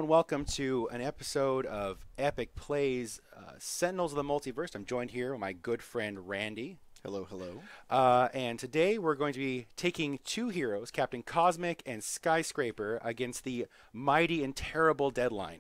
welcome to an episode of Epic Plays Sentinels of the Multiverse. I'm joined here with my good friend Randy. Hello, hello. And today we're going to be taking two heroes, Captain Cosmic and Skyscraper, against the mighty and terrible Deadline.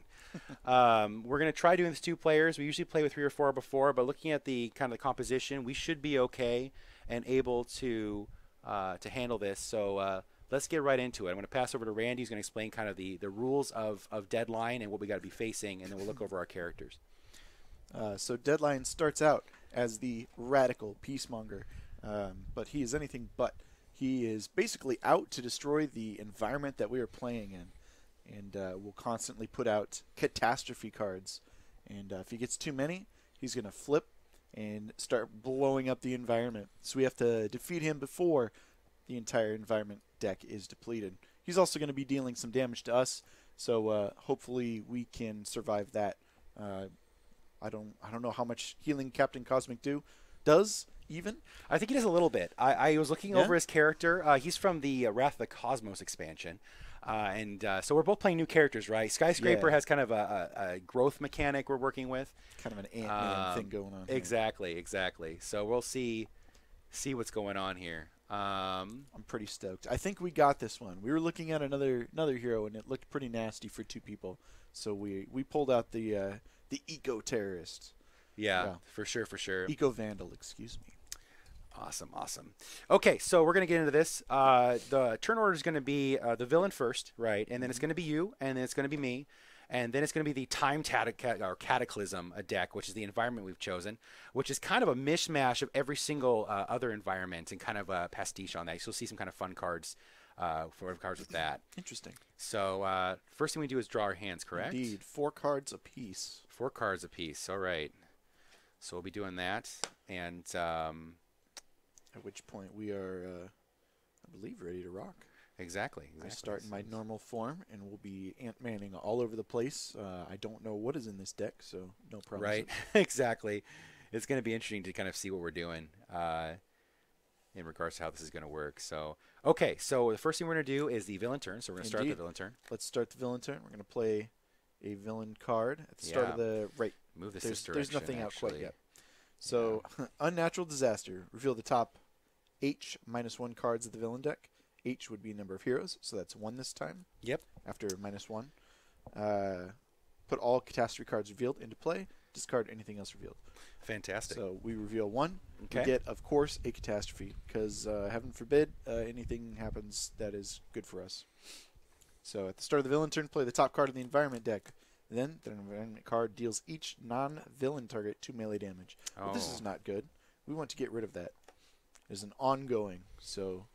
We're going to try doing this two players. We usually play with three or four before, but looking at the kind of the composition, we should be okay and able to handle this. So let's get right into it. I'm going to pass over to Randy. He's going to explain kind of the rules of Deadline and what we got to be facing, and then we'll look over our characters. So Deadline starts out as the radical peacemonger, but he is anything but. He is basically out to destroy the environment that we are playing in, and will constantly put out catastrophe cards. And if he gets too many, he's going to flip and start blowing up the environment. So we have to defeat him before the entire environment deck is depleted. He's also going to be dealing some damage to us, so hopefully we can survive that. I don't know how much healing Captain Cosmic does even. I think he does a little bit. I was looking over his character. He's from the Wrath of the Cosmos expansion. So we're both playing new characters, right? Skyscraper has kind of a growth mechanic we're working with. Kind of an Ant-Man thing going on. Exactly. So we'll see what's going on here. I'm pretty stoked. I think we got this one. We were looking at another hero, and it looked pretty nasty for two people. So we pulled out the eco-terrorist. Yeah, for sure. Eco-vandal, excuse me. Awesome. Okay, so we're going to get into this. The turn order is going to be the villain first, right? And then it's going to be you, and then it's going to be me. And then it's going to be the Time Cataclysm deck, which is the environment we've chosen, which is kind of a mishmash of every single other environment and kind of a pastiche on that. So you'll see some kind of fun cards with that. Interesting. So first thing we do is draw our hands, correct? Indeed. 4 cards apiece. 4 cards apiece. All right. So we'll be doing that. And at which point we are, I believe, ready to rock. Exactly. I start in my normal form, and we'll be Ant-Manning all over the place. I don't know what is in this deck, so no problem. Right, exactly. It's going to be interesting to kind of see what we're doing in regards to how this is going to work. So, okay, so the first thing we're going to do is the villain turn. So we're going to start the villain turn. Let's start the villain turn. We're going to play a villain card at the start of the right. Move this direction. There's nothing out quite yet. So, Unnatural Disaster. Reveal the top H -1 cards of the villain deck. H would be number of heroes, so that's 1 this time. Yep. After -1. Put all catastrophe cards revealed into play. Discard anything else revealed. Fantastic. So we reveal 1. Okay. We get, of course, a catastrophe, because heaven forbid anything happens that is good for us. So at the start of the villain turn, play the top card of the environment deck. Then the environment card deals each non-villain target 2 melee damage. But this is not good. We want to get rid of that. There's an ongoing, so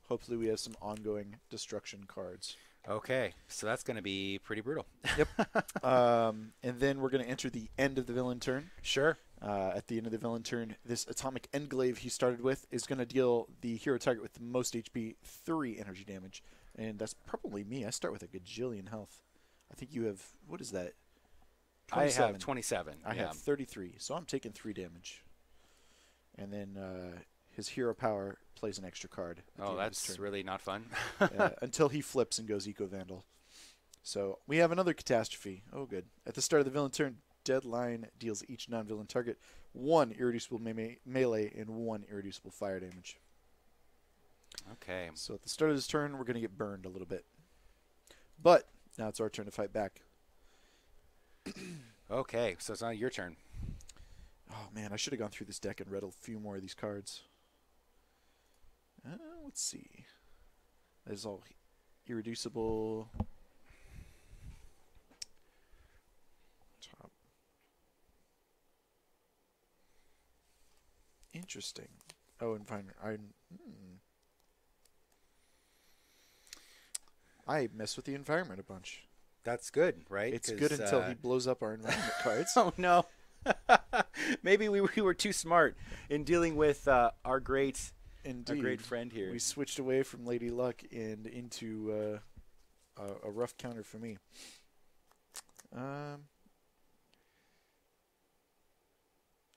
hopefully we have some ongoing destruction cards. Okay, so that's going to be pretty brutal. Yep. And then we're going to enter the end of the villain turn. Sure. At the end of the villain turn, this Atomic Endglaive he started with is going to deal the hero target with the most HP 3 energy damage. And that's probably me. I start with a gajillion health. I think you have, what is that? 27. I have 27. I have 33, so I'm taking 3 damage. And then his hero power plays an extra card. Oh, that's really not fun. Until he flips and goes Eco-Vandal. So we have another catastrophe. Oh, good. At the start of the villain turn, Deadline deals each non-villain target 1 irreducible melee and 1 irreducible fire damage. Okay. So at the start of this turn, we're going to get burned a little bit. But now it's our turn to fight back. Okay, so it's not your turn. Oh, man, I should have gone through this deck and read a few more of these cards. Let's see. There's all irreducible. Top. Interesting. Oh, and fine. I mess with the environment a bunch. That's good, right? It's good until he blows up our environment cards. Oh, no. Maybe we were too smart in dealing with our great friend here. We switched away from Lady Luck and into a rough counter for me.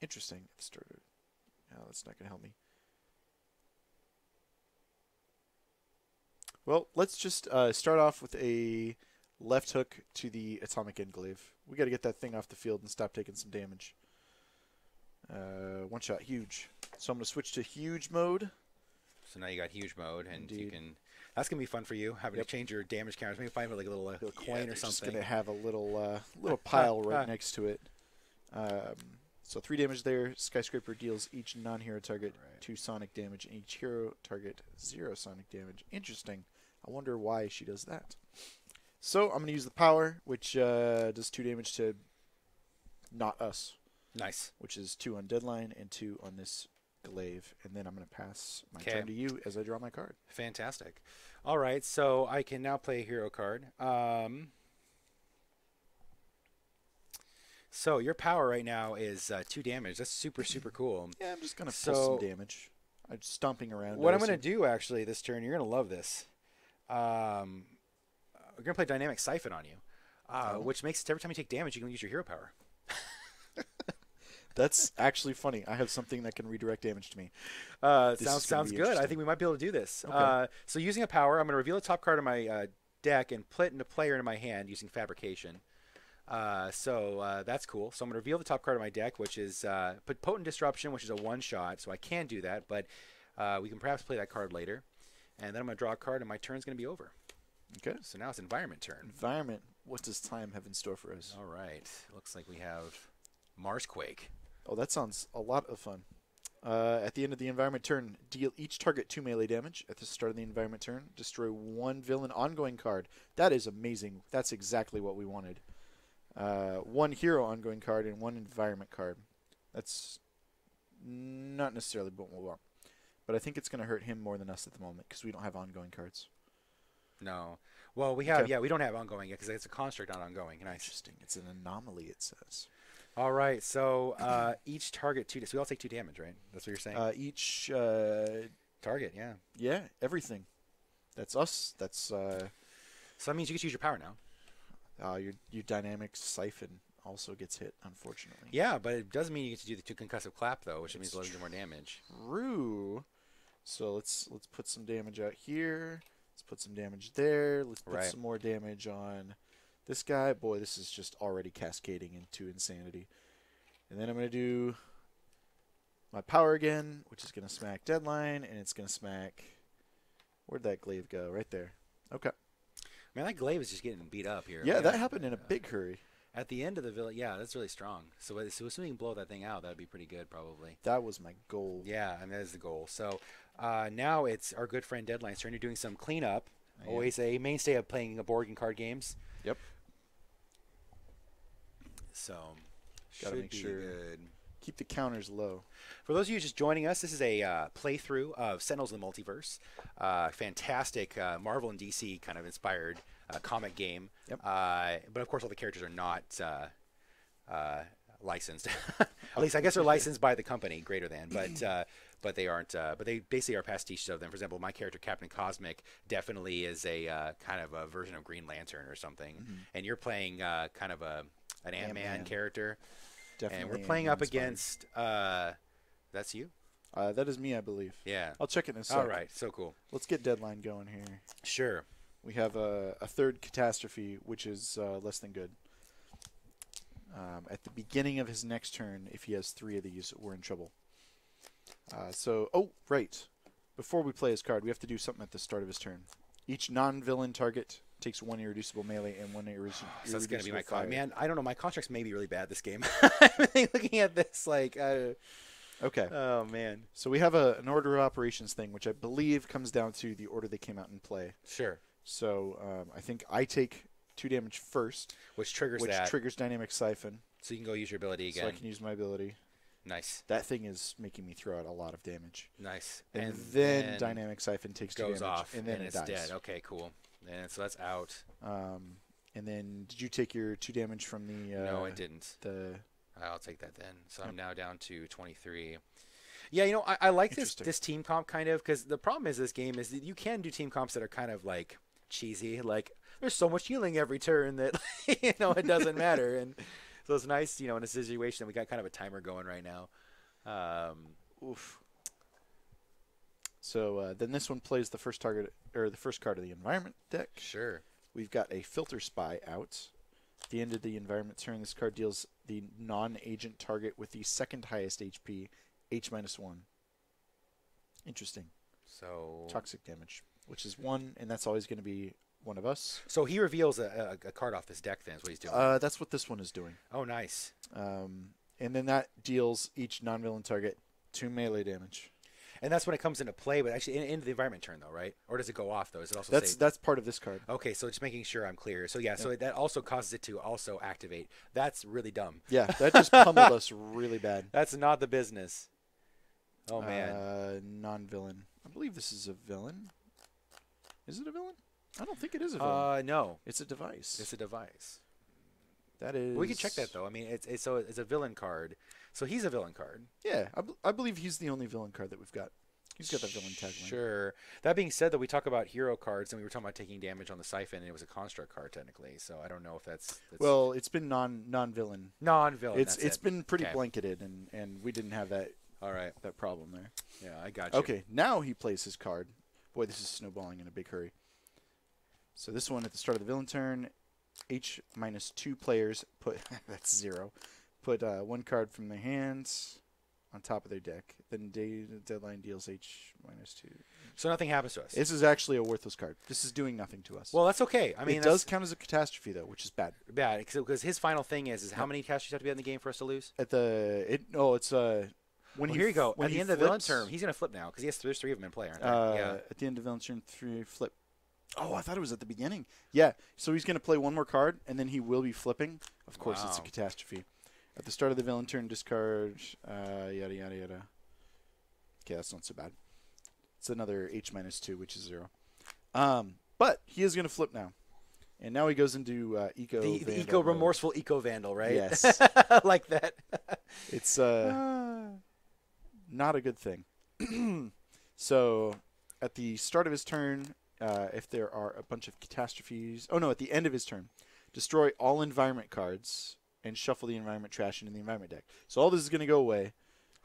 Interesting. Started. No, that's not going to help me. Well, let's just start off with a left hook to the atomic englaive. We got to get that thing off the field and stop taking some damage. One shot, huge. So I'm going to switch to huge mode. So now you got huge mode, and Indeed. you can. That's gonna be fun for you, having to change your damage counters. Maybe find like a little coin or something. Just going to have a little pile right next to it. So 3 damage there. Skyscraper deals each non-hero target 2 sonic damage, and each hero target 0 sonic damage. Interesting. I wonder why she does that. So I'm going to use the power, which does 2 damage to not us. Nice. Which is 2 on Deadline and 2 on this glaive. And then I'm going to pass my turn to you as I draw my card. Fantastic. All right, so I can now play a hero card. So your power right now is 2 damage. That's super, super cool. Yeah, I'm just going to pull some damage. I'm stomping around. What I'm going to do, actually, this turn, you're going to love this. We're going to play Dynamic Siphon on you, which makes it every time you take damage, you can use your hero power. That's actually funny. I have something that can redirect damage to me. Sounds good. I think we might be able to do this. Okay. So using a power, I'm going to reveal the top card of my deck and put it into player into my hand using Fabrication. So that's cool. So I'm going to reveal the top card of my deck, which is put Potent Disruption, which is a 1-shot. So I can do that, but we can perhaps play that card later. And then I'm going to draw a card, and my turn's going to be over. Okay. So now it's Environment turn. Environment. What does time have in store for us? All right. Looks like we have Marsquake. Oh, that sounds a lot of fun. At the end of the environment turn, deal each target 2 melee damage. At the start of the environment turn, destroy 1 villain ongoing card. That is amazing. That's exactly what we wanted. 1 hero ongoing card and 1 environment card. That's not necessarily what we want. But I think it's going to hurt him more than us at the moment because we don't have ongoing cards. No. Well, we have, we don't have ongoing yet because it's a construct on ongoing. Nice. Interesting. It's an anomaly, it says. All right, so each target 2. So we all take 2 damage, right? That's what you're saying. Each target, yeah. Yeah, everything. That's us. That's. So that means you get to use your power now. Your dynamic siphon also gets hit, unfortunately. Yeah, but it doesn't mean you get to do the 2 concussive clap though, which means a little bit more damage. True. So let's put some damage out here. Let's put some damage there. Let's put some more damage on. This guy, boy, this is just already cascading into insanity. And then I'm going to do my power again, which is going to smack Deadline, and it's going to smack... Where'd that glaive go? Right there. Okay. Man, that glaive is just getting beat up here. Yeah, that happened in a big hurry. At the end of the village, yeah, that's really strong. So as soon as we can blow that thing out, that would be pretty good, probably. That was my goal. Yeah, and that is the goal. So now it's our good friend Deadline's turn. You're doing some cleanup. Always a mainstay of playing board and card games. Yep. So, gotta make sure. Good. Keep the counters low. For those of you just joining us, this is a playthrough of Sentinels in the Multiverse. Fantastic Marvel and DC kind of inspired comic game. Yep. But of course, all the characters are not licensed. At least I guess they're licensed by the company, Greater Than, but they aren't. But they basically are pastiches of them. For example, my character Captain Cosmic definitely is a kind of a version of Green Lantern or something, and you're playing kind of an Ant-Man character. Definitely. And we're playing up against. That's you. That is me, I believe. Yeah. I'll check it in a sec. All right. So cool. Let's get Deadline going here. Sure. We have a third catastrophe, which is less than good. At the beginning of his next turn, if he has 3 of these, we're in trouble. Right. Before we play his card, we have to do something at the start of his turn. Each non-villain target takes 1 irreducible melee and 1 irreducible So that's going to be my fire. card. Man, I don't know. My contracts may be really bad this game. Looking at this, like... Okay. Oh, man. So we have an order of operations thing, which I believe comes down to the order they came out in play. Sure. So I think I take 2 damage first. Which triggers which triggers Dynamic Siphon. So you can go use your ability again. So I can use my ability. Nice. That thing is making me throw out a lot of damage. Nice. And then Dynamic Siphon takes 2 goes damage. off, and then it's dies. dead. Okay, cool. And so that's out. And then did you take your 2 damage from the... no, I didn't. I'll take that then. So I'm now down to 23. Yeah, you know, I like this team comp kind of, because the problem is this game is that you can do team comps that are kind of like cheesy. Like, there's so much healing every turn that, you know, it doesn't matter. And so it's nice, you know, in a situation that we got kind of a timer going right now. Oof. So then this one plays the first target, or the first card of the environment deck. Sure. we've got a Filter Spy out. At the end of the environment turn, this card deals the non-agent target with the second highest HP, H-1. Interesting. So Toxic damage, which is 1, and that's always going to be one of us. So he reveals a card off his deck. Then is what he's doing. That's what this one is doing. Oh, nice. And then that deals each non-villain target 2 melee damage. And that's when it comes into play, but actually into the environment turn, though, right? Or does it go off, though? Is it also that's part of this card. Okay, so just making sure I'm clear. So, yeah, so that also causes it to also activate. That's really dumb. Yeah, that just pummeled us really bad. That's not the business. Oh, man. Non-villain. I believe this is a villain. Is it a villain? I don't think it is a villain. No. It's a device. It's a device. That is... We can check that, though. I mean, it's a villain card. So he's a villain card. Yeah, I believe he's the only villain card that we've got. He's got that villain tagline. Sure. That being said, though, we talk about hero cards, and we were talking about taking damage on the Siphon, and it was a construct card, technically. So I don't know if that's... Well, it's been non-villain. Non-villain, It's been pretty blanketed, and we didn't have that, all right, that problem there. Yeah, I got you. Okay, now he plays his card. Boy, this is snowballing in a big hurry. So this one, at the start of the villain turn, H-2 players put... that's 0. Put 1 card from their hands on top of their deck. Then deadline deals H-2. So nothing happens to us. This is actually a worthless card. This is doing nothing to us. Well, that's okay. I mean, it does count as a catastrophe, though, which is bad. Bad, because his final thing is how many catastrophes have to be in the game for us to lose? When here you go. When at the end of the villain term, he's going to flip now because there's 3 of them in play, aren't there? Yeah. At the end of villain turn, 3 flip. Oh, I thought it was at the beginning. Yeah. So he's going to play 1 more card, and then he will be flipping. Of course, it's a catastrophe. At the start of the villain turn, discard, yada, yada, yada. Okay, that's not so bad. It's another H-2, which is 0. But he is going to flip now. And now he goes into Eco Vandal. The Eco-remorseful Eco-Vandal, right? Yes. Like that. It's not a good thing. So, at the start of his turn, if there are a bunch of catastrophes... Oh, no, at the end of his turn, destroy all environment cards and shuffle the environment trash into the environment deck. So all this is going to go away.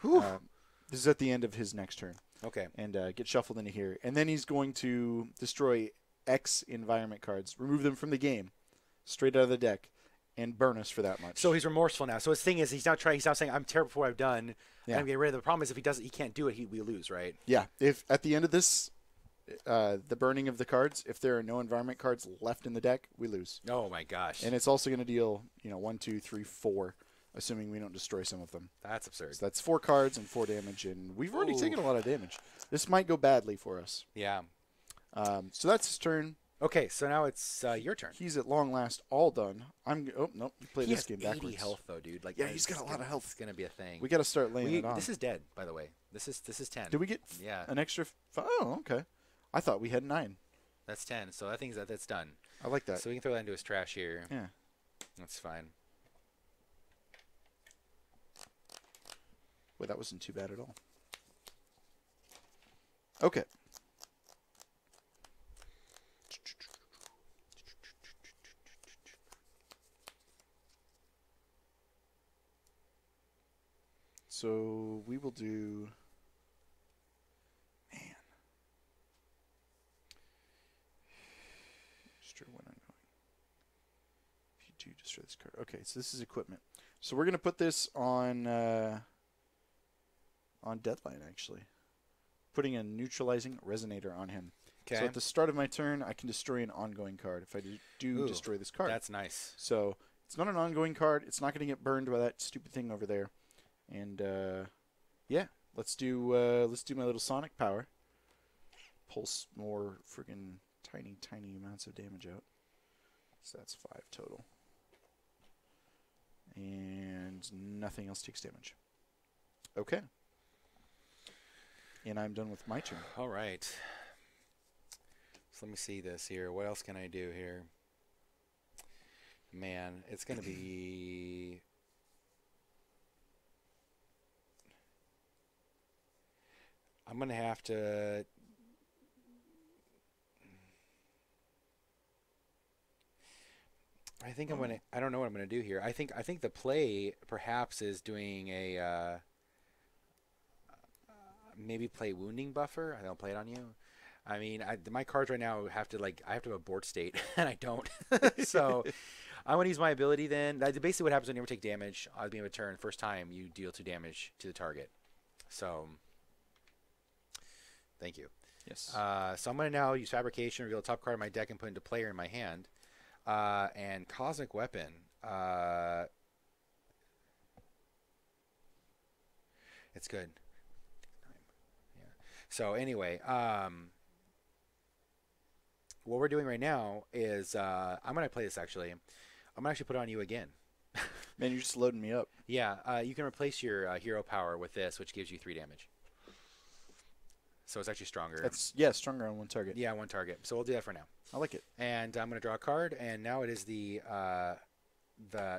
This is at the end of his next turn. Okay. And get shuffled into here. And then he's going to destroy X environment cards, remove them from the game, straight out of the deck, and burn us for that much. So he's remorseful now. So his thing is he's not saying I'm terrible for what I've done. Yeah. I'm getting rid of the problem is if he can't do it, we lose, right? Yeah. If at the end of this, the burning of the cards, if there are no environment cards left in the deck, we lose. Oh my gosh. And it's also going to deal, 1, 2, 3, 4, assuming we don't destroy some of them. That's absurd. So that's 4 cards and 4 damage, and we've already taken a lot of damage. This might go badly for us. Yeah. So that's his turn. Okay, so now it's your turn. He's at long last all done. Nope. You play this game backwards. He has 80 health though, dude. Like, yeah, he's got a lot of health. It's gonna be a thing. We got to start laying it on. This is dead, by the way. This is 10. Did we get an extra? Oh, okay. I thought we had 9. That's 10. So I think that's done. I like that. So we can throw that into his trash here. Yeah, that's fine. Well, that wasn't too bad at all. Okay. So we will do... Man. Destroy one unknowing. If you do destroy this card. Okay, so this is equipment. So we're going to put this on Deadline, actually. Putting a neutralizing resonator on him. Okay. So at the start of my turn, I can destroy an ongoing card if I do destroy this card. That's nice. So it's not an ongoing card. It's not going to get burned by that stupid thing over there. And yeah, let's do my little sonic power. Pulse more friggin' tiny amounts of damage out. So that's 5 total. And nothing else takes damage. Okay. And I'm done with my turn. All right. So let me see this here. What else can I do here? Man, it's going to be... I'm going to have to... I think I'm going to... I don't know what I'm going to do here. I think the play perhaps is doing a... maybe play Wounding Buffer. I don't play it on you. I mean, my cards right now have to I have to have a board state, and I don't. So I want to use my ability then. That's basically what happens when you ever take damage at the beginning of a turn. First time, you deal 2 damage to the target. So thank you. Yes. So I'm going to now use Fabrication, reveal the top card of my deck, and put into player in my hand. And Cosmic Weapon. It's good. Yeah. So anyway, what we're doing right now is I'm going to play this actually. I'm going to actually put it on you again. Man, you're just loading me up. Yeah, you can replace your hero power with this, which gives you 3 damage. So it's actually stronger. That's stronger on one target. Yeah, 1 target. So we'll do that for now. I like it. And I'm going to draw a card, and now it is the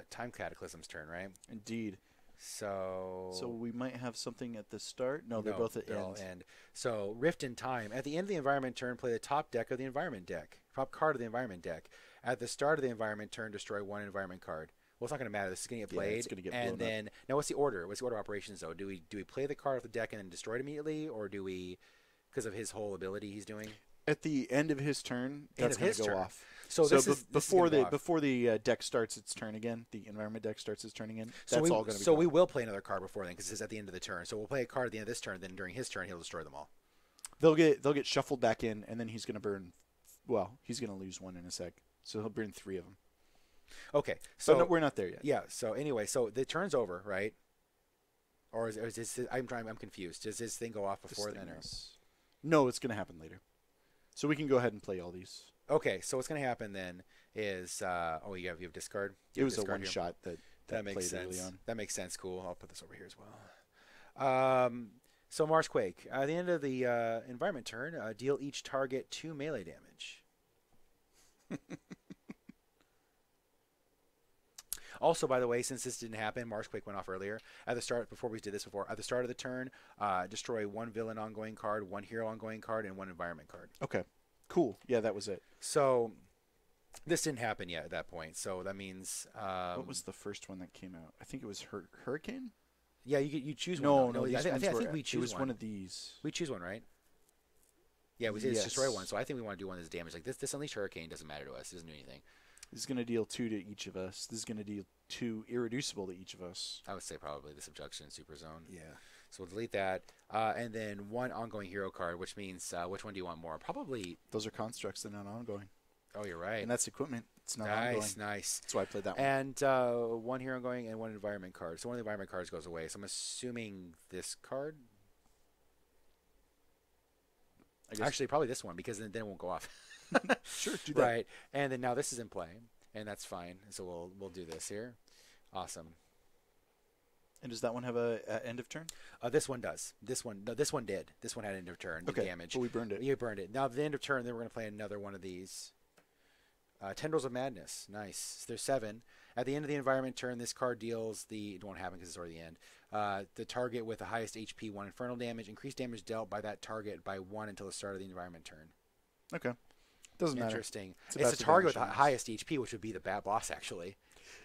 Time Cataclysm's turn, right? Indeed. So we might have something at the start. No, they're both at they're end. all end. So Rift in Time. At the end of the environment turn, play the top deck of the environment deck. Top card of the environment deck. At the start of the environment turn, destroy 1 environment card. Well, it's not going to matter. This is going to get played. It's going to get and blown then up. now, what's the order? What's the order of operations though? Do we play the card off the deck and then destroy it immediately, or do we, because of his whole ability he's doing? At the end of his turn, that's going to go off. So before the deck starts its turn again, the environment deck starts its turn again. That's all going to be. So we will play another card before then, because it's at the end of the turn. So we'll play a card at the end of this turn. Then during his turn, he'll destroy them all. They'll get shuffled back in, and then he's going to burn. Well, he's going to lose 1 in a sec, so he'll burn 3 of them. Okay, so no, we're not there yet. Yeah. So anyway, so the turn's over, right? Or is this? I'm confused. Does this thing go off before then? Or? No, it's going to happen later. So we can go ahead and play all these. Okay, so what's going to happen then is you have discard. It was a one shot that makes played sense. early on. That makes sense. Cool. I'll put this over here as well. So Marsquake. At the end of the environment turn, deal each target 2 melee damage. Also, by the way, since this didn't happen, Marsquake went off earlier. At the start, before we did this before, at the start of the turn, destroy 1 villain ongoing card, 1 hero ongoing card, and 1 environment card. Okay, cool. Yeah, that was it. So this didn't happen yet at that point. So that means what was the first one that came out? I think it was Hurricane. Yeah, you choose one. No, I think we choose one. It was one. one of these. We choose one, right? Yeah, we just destroy 1. So I think we want to do one that's damage. Like this Unleashed Hurricane doesn't matter to us. It doesn't do anything. This is going to deal 2 to each of us. This is going to deal 2 irreducible to each of us. I would say probably the Subjection Super Zone. Yeah. So we'll delete that. And then 1 ongoing hero card, which means which one do you want more? Probably. Those are constructs. They're not ongoing. Oh, you're right. And that's equipment. It's not ongoing. Nice. That's why I played that one. And 1 hero ongoing and 1 environment card. So 1 of the environment cards goes away. So I'm assuming this card. Actually, probably this one, because then it won't go off. Sure, do that. Right. And then now this is in play, and that's fine. So we'll do this here. Awesome. And does that one have a end of turn? This one does. This one did. This one had end of turn. Okay. Damage. But we burned it. You burned it. Now at the end of turn, then we're going to play another one of these. Tendrils of Madness. Nice. There's 7. At the end of the environment turn, this card deals it won't happen because it's already the end. The target with the highest HP 1 infernal damage. Increased damage dealt by that target by 1 until the start of the environment turn. Okay. Doesn't matter. Interesting. It's a target with the highest HP, which would be the bad boss, actually.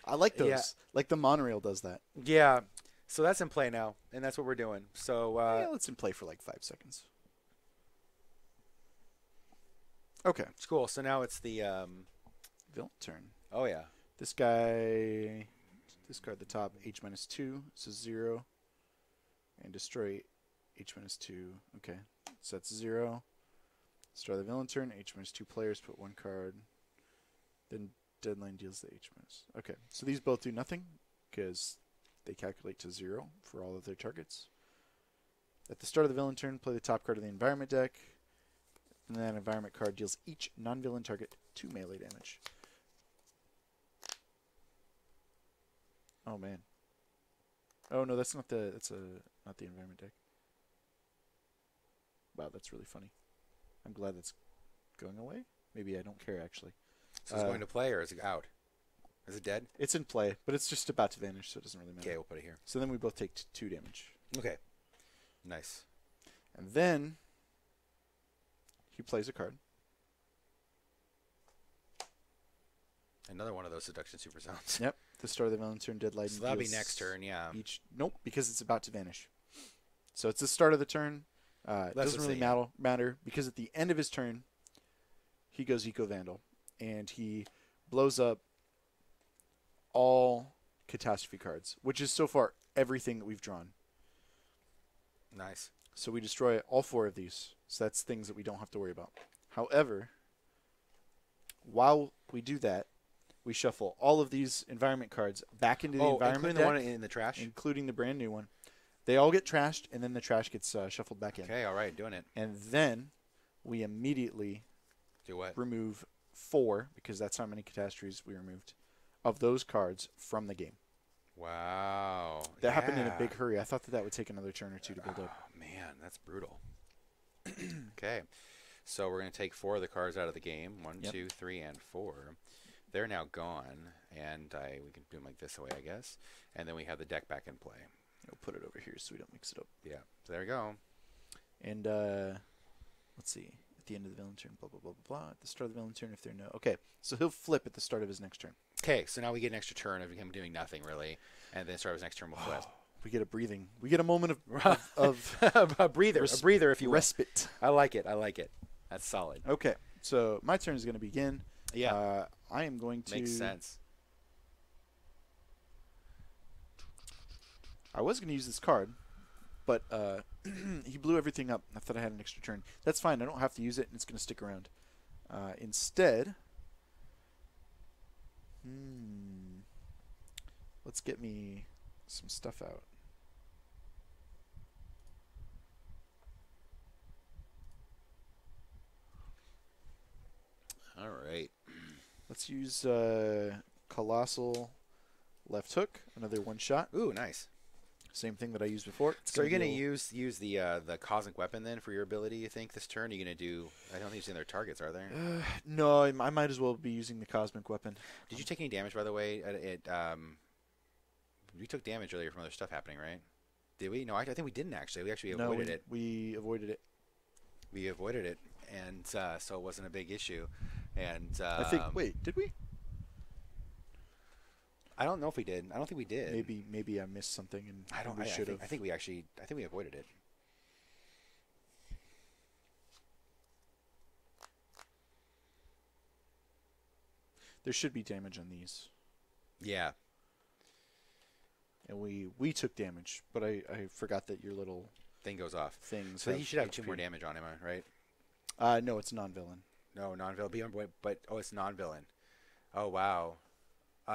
I like those. Yeah. Like the monorail does that. Yeah. So that's in play now, and that's what we're doing. So let's in play for like 5 seconds. Okay. It's cool. So now it's the villain turn. Oh yeah. This guy, discard the top H-2, so 0, and destroy H-2. Okay, so that's 0. Start the villain turn. H-2 players put 1 card. Then deadline deals the H-. Okay, so these both do nothing because they calculate to 0 for all of their targets. At the start of the villain turn, play the top card of the environment deck. And that environment card deals each non-villain target 2 melee damage. Oh man. Oh no, that's not the not the environment deck. Wow, that's really funny. I'm glad that's going away. Maybe I don't care actually. So it's going to play or is it out? Is it dead? It's in play, but it's just about to vanish, so it doesn't really matter. Okay, we'll put it here. So then we both take 2 damage. Okay. Nice. And then he plays a card. Another one of those Seduction Super Zones. Yep. The start of the villain turn, deadline. So that'll be next turn, yeah. Nope, because it's about to vanish. So it's the start of the turn. It Let's doesn't just really say, matter because at the end of his turn, he goes Eco Vandal, and he blows up all catastrophe cards, which is so far everything that we've drawn. Nice. So we destroy all 4 of these. So that's things that we don't have to worry about. However, while we do that, we shuffle all of these environment cards back into the environment including deck, the one in the trash? including the brand new one. They all get trashed, and then the trash gets shuffled back in. Okay, all right, doing it. And then we immediately Do what? remove 4, because that's how many catastrophes we removed, of those cards from the game. Wow. That happened in a big hurry. I thought that would take another turn or 2 to build up. Oh, man, that's brutal. Okay. So we're going to take 4 of the cards out of the game. 1, 2, 3, and 4. They're now gone, and we can do them like this way, I guess. And then we have the deck back in play. We'll put it over here so we don't mix it up. Yeah. So there we go. And let's see. At the end of the villain turn, blah, blah, blah, blah, blah. At the start of the villain turn, if they're no. Okay, so he'll flip at the start of his next turn. Okay, so now we get an extra turn of him doing nothing, really. And then start of his next turn, we'll flip. We get a breathing. We get a moment of a breather, if you will. respite. I like it. I like it. That's solid. Okay, so my turn is going to begin. Yeah. I am going to... Makes sense. I was going to use this card, but he blew everything up. I thought I had an extra turn. That's fine. I don't have to use it, and it's going to stick around. Instead, let's get me some stuff out. All right. Let's use Colossal Left Hook, another 1-shot. Ooh, nice. Same thing that I used before. So are you going to use the cosmic weapon then for your ability, you think, this turn? Are you going to do... I don't think you've seen their targets, are there? No, I might as well be using the cosmic weapon. Did you take any damage, by the way? We took damage earlier from other stuff happening, right? Did we? No, I think we didn't, actually. We actually avoided it. We avoided it. We avoided it, and so it wasn't a big issue. And I think... Wait, did we? I don't know if we did. I don't think we did. Maybe I missed something, and we should have. I think we avoided it. There should be damage on these. Yeah. And we took damage, but I forgot that your little thing goes off. Things. So he should have HP. 2 more damage on him, right? No, it's non-villain. No, non-villain. But it's non-villain. Oh wow.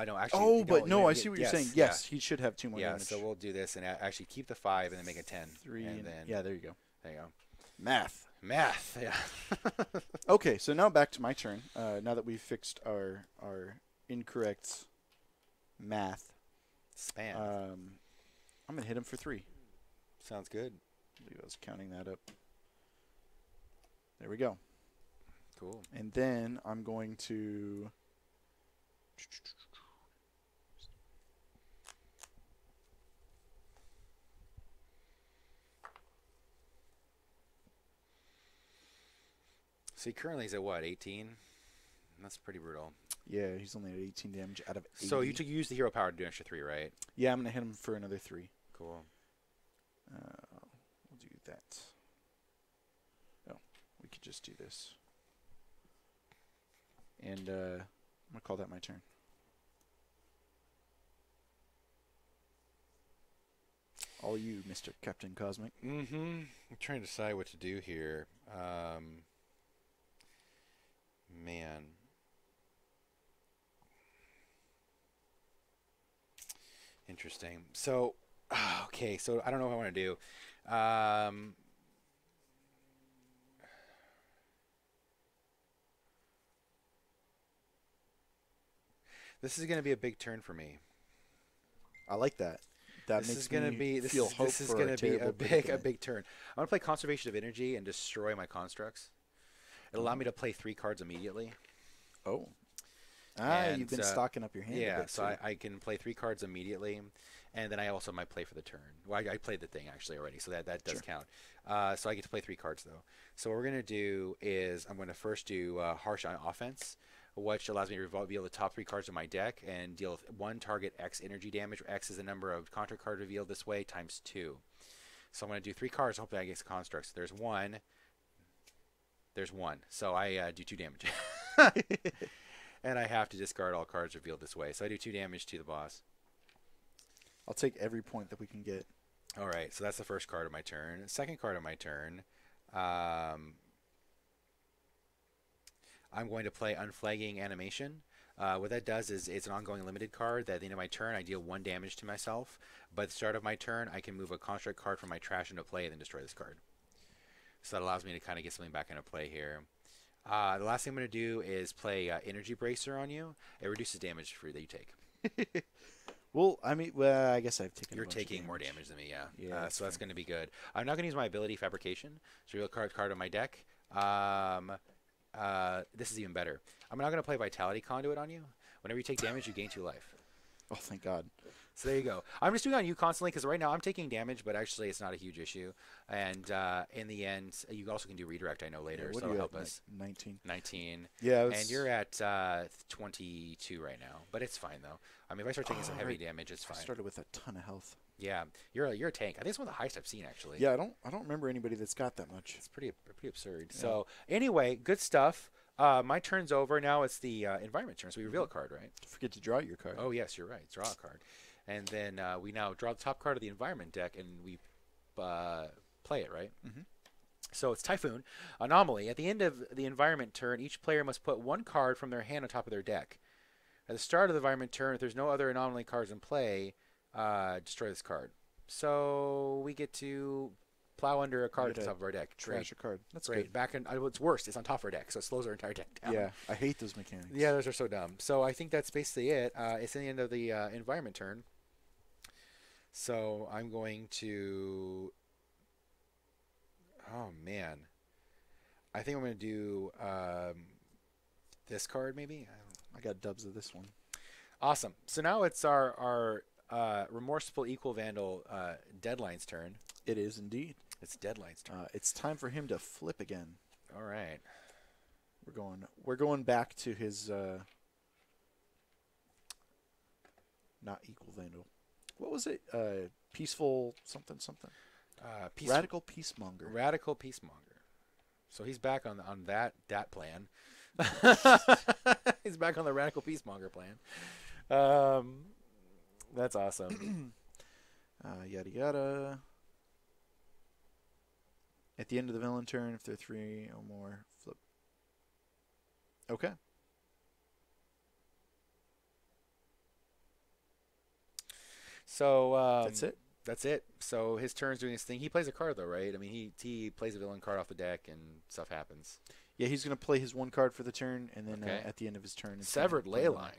No, actually. Oh, but no, I see what you're saying. Yes, yeah. he should have 2 more damage. Yeah, so we'll do this and actually keep the 5 and then make it 10. 3 and then yeah, there you go. There you go. Math, yeah. Okay, so now back to my turn. Now that we've fixed our incorrect math, Span. I'm gonna hit him for 3. Sounds good. I believe I was counting that up. There we go. Cool. And then I'm going to... See, currently he's at what, 18? That's pretty brutal. Yeah, he's only at 18 damage out of 80. So you used the hero power to do an extra 3, right? Yeah, I'm going to hit him for another 3. Cool. We'll do that. Oh, we could just do this. And I'm going to call that my turn. All you, Mr. Captain Cosmic. Mm-hmm. I'm trying to decide what to do here. Man. Interesting. So, okay. So I don't know what I want to do. This is going to be a big turn for me. I like that. That This makes is going to be feel hope this is for going to be a terrible big turn. I want to play Conservation of Energy and destroy my constructs. It'll allow me to play 3 cards immediately. Oh. And, you've been stocking up your hand. Yeah, a bit, so I can play 3 cards immediately, and then I also might play for the turn. Well, I played the thing actually already, so that does count. So I get to play 3 cards though. So what we're gonna do is I'm gonna first do Harsh on Offense, which allows me to reveal the top 3 cards of my deck and deal 1 target X energy damage. Where X is the number of contra card revealed this way times 2. So I'm going to do 3 cards. Hopefully I get constructs. There's one. There's one. So I do 2 damage. And I have to discard all cards revealed this way. So I do 2 damage to the boss. I'll take every point that we can get. All right. So that's the first card of my turn. Second card of my turn. I'm going to play Unflagging Animation. What that does is it's an ongoing limited card that at the end of my turn I deal 1 damage to myself. But at the start of my turn I can move a construct card from my trash into play and then destroy this card. So that allows me to kind of get something back into play here. The last thing I'm going to do is play Energy Bracer on you. It reduces damage for that you take. Well, I mean, I guess I've taken. You're taking more damage than me, yeah. Yeah. So that's going to be good. I'm not going to use my ability Fabrication. So real card on my deck. This is even better. I'm not going to play Vitality Conduit on you. Whenever you take damage, you gain 2 life. Oh, thank God. So there you go. I'm just doing it on you constantly because right now I'm taking damage, but actually it's not a huge issue. And in the end, you also can do redirect, I know, later, so it'll help us. 19. 19. Yeah. And you're at 22 right now, but it's fine though. I mean, if I start taking some heavy damage, it's fine. I started with a ton of health. Yeah, you're a tank. I think it's one of the highest I've seen actually. Yeah, I don't remember anybody that's got that much. It's pretty absurd. Yeah. So anyway, good stuff. My turn's over. Now it's the environment turn. So we reveal a card, right? Don't forget to draw your card. Oh yes, you're right. Draw a card, and then we now draw the top card of the environment deck, and we play it, right? Mm-hmm. So it's Typhoon Anomaly. At the end of the environment turn, each player must put 1 card from their hand on top of their deck. At the start of the environment turn, if there's no other anomaly cards in play, destroy this card. So we get to plow under a card at the top of our deck. Trash a card. That's great. good. Back in, what's worse, it's on top of our deck, so it slows our entire deck down. Yeah, I hate those mechanics. Yeah, those are so dumb. So I think that's basically it. It's in the end of the environment turn. So I'm going to... Oh, man. I think I'm going to do this card, maybe? I got dubs of this one. Awesome. So now it's our Remorseful Equal Vandal Deadline's turn. It is indeed. It's Deadline's turn. It's time for him to flip again. All right. We're going back to his not Equal Vandal. What was it? Peaceful something. Radical Peacemonger. Radical Peacemonger. So he's back on that plan. He's back on the Radical Peacemonger plan. That's awesome. Yada yada. At the end of the villain turn, if they're 3 or more, flip. Okay. So that's it. That's it. So his turn's doing his thing. He plays a card though, right? I mean, he plays a villain card off the deck, and stuff happens. Yeah, he's going to play his 1 card for the turn, and then at the end of his turn, Severed Leyline.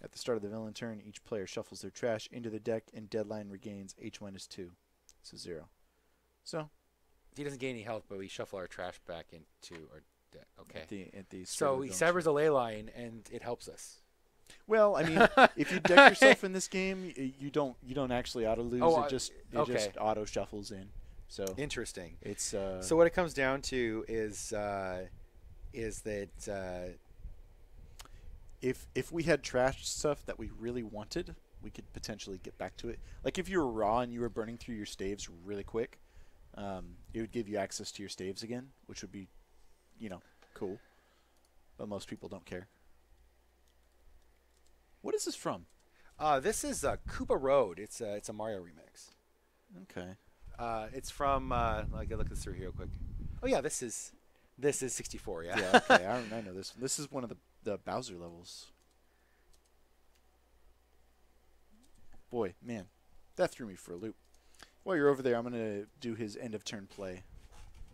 At the start of the villain turn, each player shuffles their trash into the deck, and Deadline regains H-2, so 0. So he doesn't gain any health, but we shuffle our trash back into our deck. Okay. At the so he severs a ley line, and it helps us. Well, I mean, if you deck yourself in this game, you don't actually auto lose. It just auto shuffles in. So interesting. It's so what it comes down to is that if we had trash stuff that we really wanted, we could potentially get back to it. Like if you were raw and you were burning through your staves really quick, it would give you access to your staves again, which would be, cool. But most people don't care. What is this from? This is Koopa Road. It's a Mario remix. Okay. It's from. I can look this through here real quick. Oh yeah, this is 64. Yeah. Yeah. Okay. I know this. This is one of the Bowser levels. Boy, man, that threw me for a loop. While you're over there, I'm gonna do his end of turn play,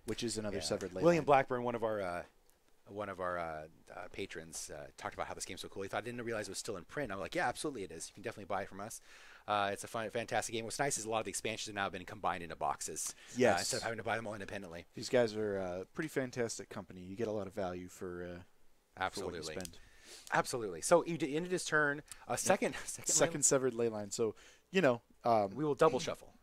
which is another severed ley William line. Blackburn, one of our patrons, talked about how this game's so cool. He thought I didn't realize it was still in print. I'm like, yeah, absolutely it is. You can definitely buy it from us. It's a fantastic game. What's nice is a lot of the expansions have now been combined into boxes. Yes. Instead of having to buy them all independently. These guys are a pretty fantastic company. You get a lot of value for absolutely. For what you spend. Absolutely. So he ended his turn. Second severed ley line. So we will double shuffle.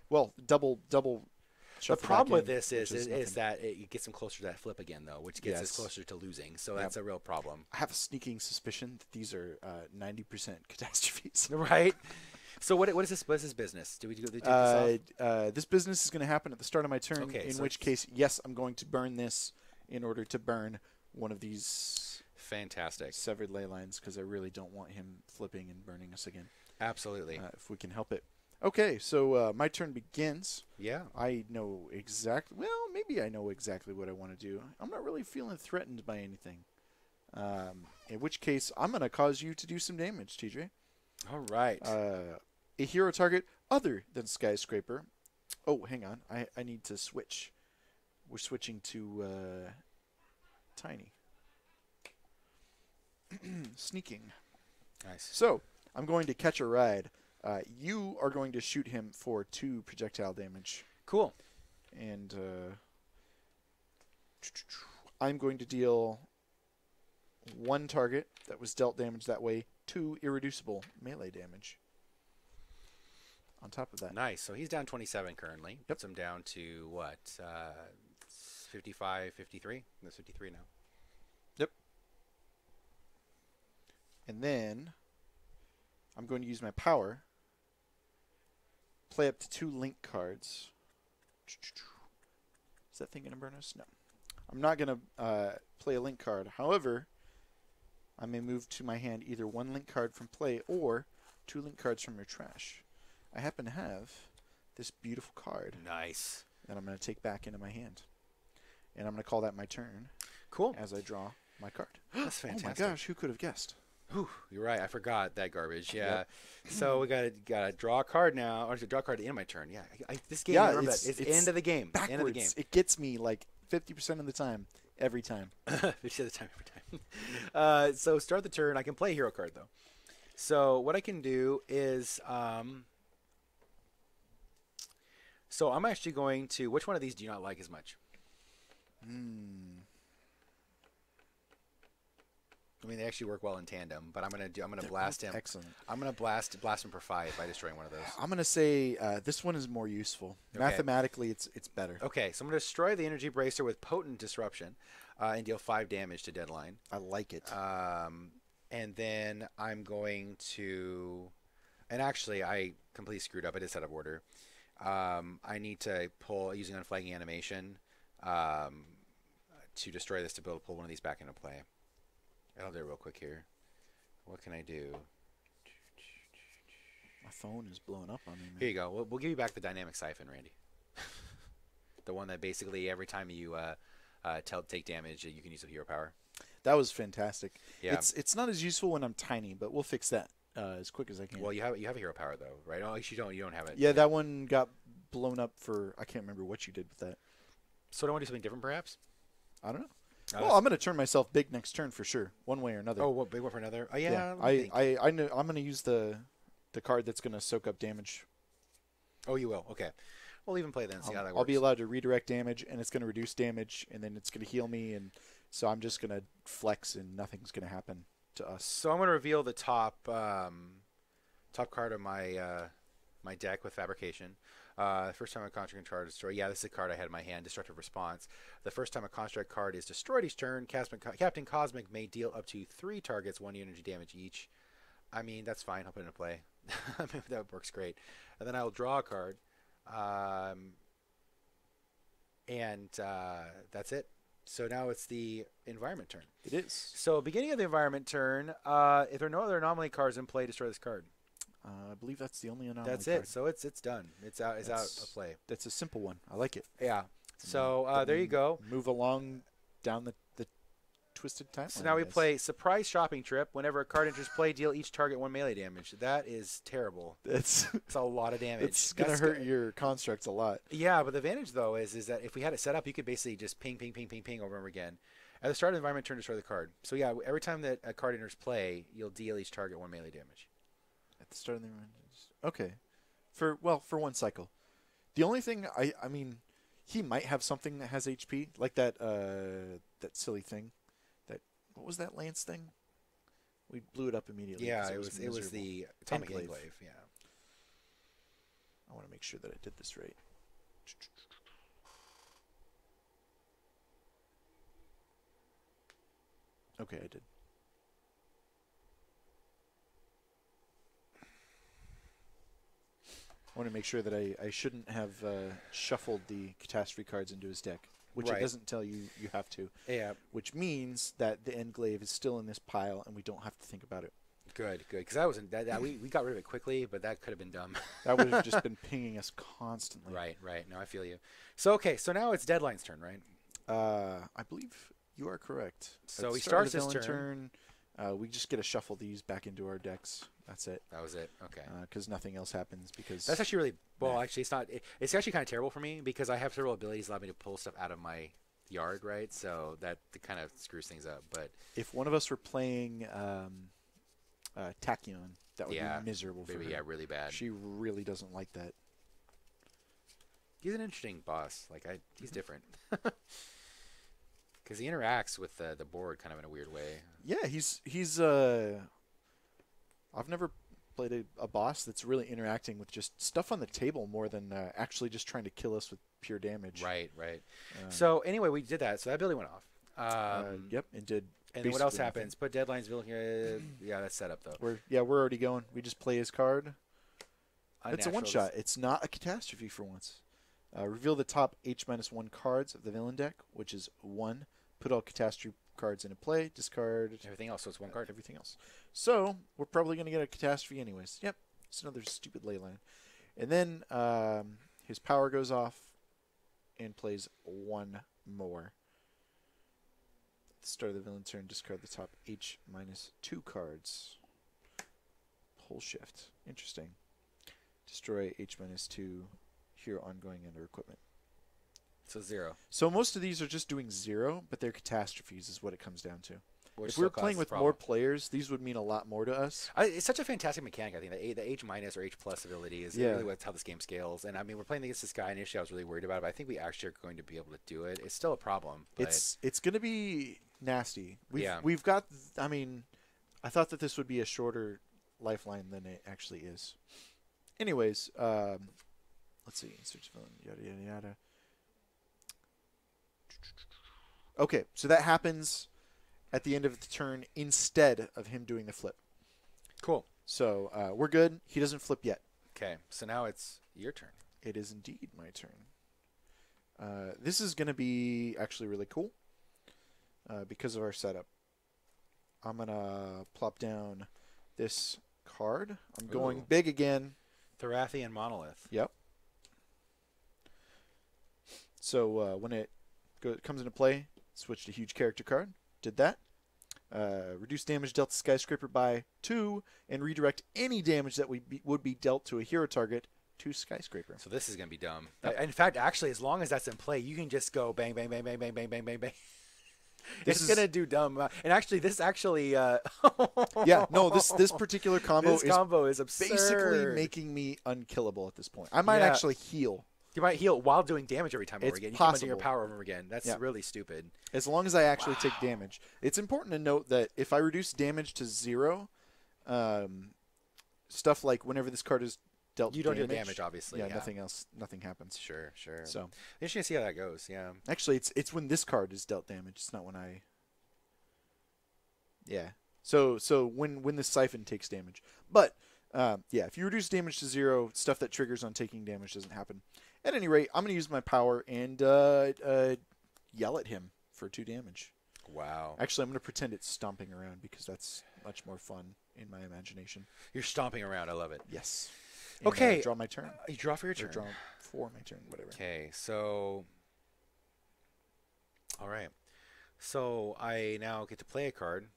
Well, double. The problem with this is that it gets him closer to that flip again, though, which gets us closer to losing. So that's a real problem. I have a sneaking suspicion that these are 90% catastrophes. Right. So what is this? What is this business? Do we take this off? This business is going to happen at the start of my turn. Okay, in so which case, yes, I'm going to burn this in order to burn one of these Fantastic. severed ley lines because I really don't want him flipping and burning us again. Absolutely. If we can help it. Okay, so my turn begins. Yeah. I know exactly. Well, maybe I know exactly what I want to do. I'm not really feeling threatened by anything. In which case, I'm going to cause you to do some damage, TJ. All right. A hero target other than Skyscraper. Oh, hang on. I need to switch. We're switching to Tiny. Sneaking. Nice. So, I'm going to catch a ride. You are going to shoot him for 2 projectile damage. Cool. And I'm going to deal 1 target that was dealt damage that way, 2 irreducible melee damage. On top of that. Nice. So he's down 27 currently. Yep. Puts him down to what? 55, 53? That's 53 now. Yep. And then I'm going to use my power. Play up to 2 link cards. Is that thing going to burn us? No. I'm not going to play a link card. However, I may move to my hand either 1 link card from play or 2 link cards from your trash. I happen to have this beautiful card. Nice. That I'm going to take back into my hand. And I'm going to call that my turn. Cool. As I draw my card. That's fantastic. Oh my gosh, who could have guessed? Whew, you're right. I forgot that garbage. Yeah. Yep. So we gotta draw a card now. Or to draw a card at the end of my turn. Yeah. This game. Yeah, remember it's end of the game. Backwards. End of the game. It gets me like 50% of the time, every time. 50% of the time, every time. So start the turn. I can play a hero card though. So what I can do is, so I'm actually going to. Which one of these do you not like as much? I mean, they actually work well in tandem, but I'm gonna blast him. Excellent. I'm gonna blast him for 5 by destroying one of those. I'm gonna say this one is more useful. Okay. Mathematically, it's better. Okay, so I'm gonna destroy the energy bracer with potent disruption, and deal 5 damage to Deadline. I like it. And then I'm going to, and actually I completely screwed up. I did set up order. I need to pull using unflagging animation to destroy this to be able to pull one of these back into play. I'll do it real quick here. What can I do? My phone is blowing up on me, man. Here you go. We'll give you back the dynamic siphon, Randy. The one that basically every time you take damage, you can use a hero power. That was fantastic. Yeah. It's not as useful when I'm tiny, but we'll fix that as quick as I can. Well, you have a hero power though, right? Oh, you don't. You don't have it. Yeah, that one got blown up for. I can't remember what you did with that. So do I want to do something different, perhaps? I don't know. Well, I'm going to turn myself big next turn for sure, one way or another. Oh, what big one for another? Oh, yeah. I know. I'm going to use the card that's going to soak up damage. Oh, you will. Okay. We'll even play then. See how that works. I'll be allowed to redirect damage, and it's going to reduce damage, and then it's going to heal me, and so I'm just going to flex, and nothing's going to happen to us. So I'm going to reveal the top card of my my deck with Fabrication. First time a construct card is destroyed. Yeah, this is a card I had in my hand. Destructive Response. The first time a construct card is destroyed each turn, Captain Cosmic may deal up to 3 targets 1 energy damage each. I mean, that's fine. I'll put it into play. That works great. And then I'll draw a card. And that's it. So now it's the environment turn. It is. So beginning of the environment turn, if there are no other anomaly cards in play, destroy this card. I believe that's the only anomaly That's card. it. So it's done. It's out of play. That's a simple one. I like it. Yeah. So there you go. Move along down the twisted timeline. So now we play Surprise Shopping Trip. Whenever a card enters play, deal each target 1 melee damage. That is terrible. It's a lot of damage. It's going to hurt your constructs a lot. Yeah, but the advantage, though, is that if we had it set up, you could basically just ping, ping, ping, ping, ping over and over again. At the start of the environment turn, destroy the card. So, yeah, every time that a card enters play, you'll deal each target 1 melee damage. At the start of the environment. Okay. For 1 cycle. The only thing, I mean, he might have something that has HP, like that silly thing. What was that Lance thing? We blew it up immediately. Yeah, it was the Atomic Enclave. Yeah. I want to make sure that I did this right. Okay, I did. I want to make sure that I shouldn't have shuffled the catastrophe cards into his deck, which Right. it doesn't tell you you have to. Yeah. Which means that the Endglaive is still in this pile, and we don't have to think about it. Good. Because that wasn't that we got rid of it quickly, but that could have been dumb. That would have just been pinging us constantly. Right. No, I feel you. So okay. So now it's Deadline's turn, right? I believe you are correct. So At he the start of starts the his villain turn. We just get to shuffle these back into our decks. That's it. That was it. Okay. Because nothing else happens. Because That's actually really well. Yeah. Actually, it's not. It's actually kind of terrible for me because I have several abilities that allow me to pull stuff out of my yard, right? So that kind of screws things up. But if one of us were playing Tachyon, that would yeah, be miserable for her. yeah, really bad. She really doesn't like that. He's an interesting boss. Like he's different because he interacts with the board kind of in a weird way. Yeah, he's. I've never played a boss that's really interacting with just stuff on the table more than actually just trying to kill us with pure damage. Right. So anyway, we did that. So that ability went off. Yep, and did. And then what else basically happens? Put Deadline's villain. Yeah, that's set up though. We're already going. We just play his card. It's a Unnatural. one shot. It's not a catastrophe for once. Reveal the top H-1 cards of the villain deck, which is 1. Put all catastrophe cards into play. Discard Everything else. So it's one card. everything else. So we're probably going to get a catastrophe anyways. Yep, it's another stupid ley line. And then his power goes off and plays 1 more. At the start of the villain turn, discard the top H-2 cards. Pole shift. Interesting. Destroy H-2 hero ongoing under equipment. So 0. So most of these are just doing 0, but they're catastrophes is what it comes down to. Which If we were still playing causes with problem. more players, these would mean a lot more to us. It's such a fantastic mechanic. I think the H- or H+ ability is Yeah. really what's how this game scales. And I mean, we're playing against this guy. Initially, I was really worried about it, but I think we actually are going to be able to do it. It's still a problem. But It's going to be nasty. Yeah. We've got. I mean, I thought that this would be a shorter lifeline than it actually is. Anyways, let's see. Search villain. Yada yada yada. Okay, so that happens at the end of the turn instead of him doing the flip. cool. So we're good. He doesn't flip yet. Okay, so now it's your turn. It is indeed my turn. This is going to be actually really cool because of our setup. I'm going to plop down this card. I'm going Ooh. big again. Thorathian Monolith. Yep. So when it comes into play, switch to huge character card. Did that. Reduce damage dealt to Skyscraper by 2 and redirect any damage that would be dealt to a hero target to Skyscraper. So this is going to be dumb. Yep. In fact, actually, as long as that's in play, you can just go bang, bang, bang, bang, bang, bang, bang, bang, bang. This It's is- going to do dumb. And actually, this actually... Yeah, no, this particular combo this combo is absurd. basically making me unkillable at this point. I might Yeah. actually heal. You might heal while doing damage every time over It's again. You keep under your possible. power over again. That's Yeah. really stupid. As long as I actually take damage. It's important to note that if I reduce damage to 0, stuff like whenever this card is dealt You don't do damage, obviously. Yeah, Yeah, nothing happens. Sure. So Interesting to see how that goes. Yeah. actually, it's when this card is dealt damage. It's not when I. Yeah. So when this siphon takes damage, but yeah, if you reduce damage to 0, stuff that triggers on taking damage doesn't happen. At any rate, I'm going to use my power and yell at him for 2 damage. Wow. Actually, I'm going to pretend it's stomping around because that's much more fun in my imagination. You're stomping around. I love it. Yes. And, Okay. draw my turn. You draw for your Or turn. draw for my turn, whatever. Okay, so... All right. So I now get to play a card.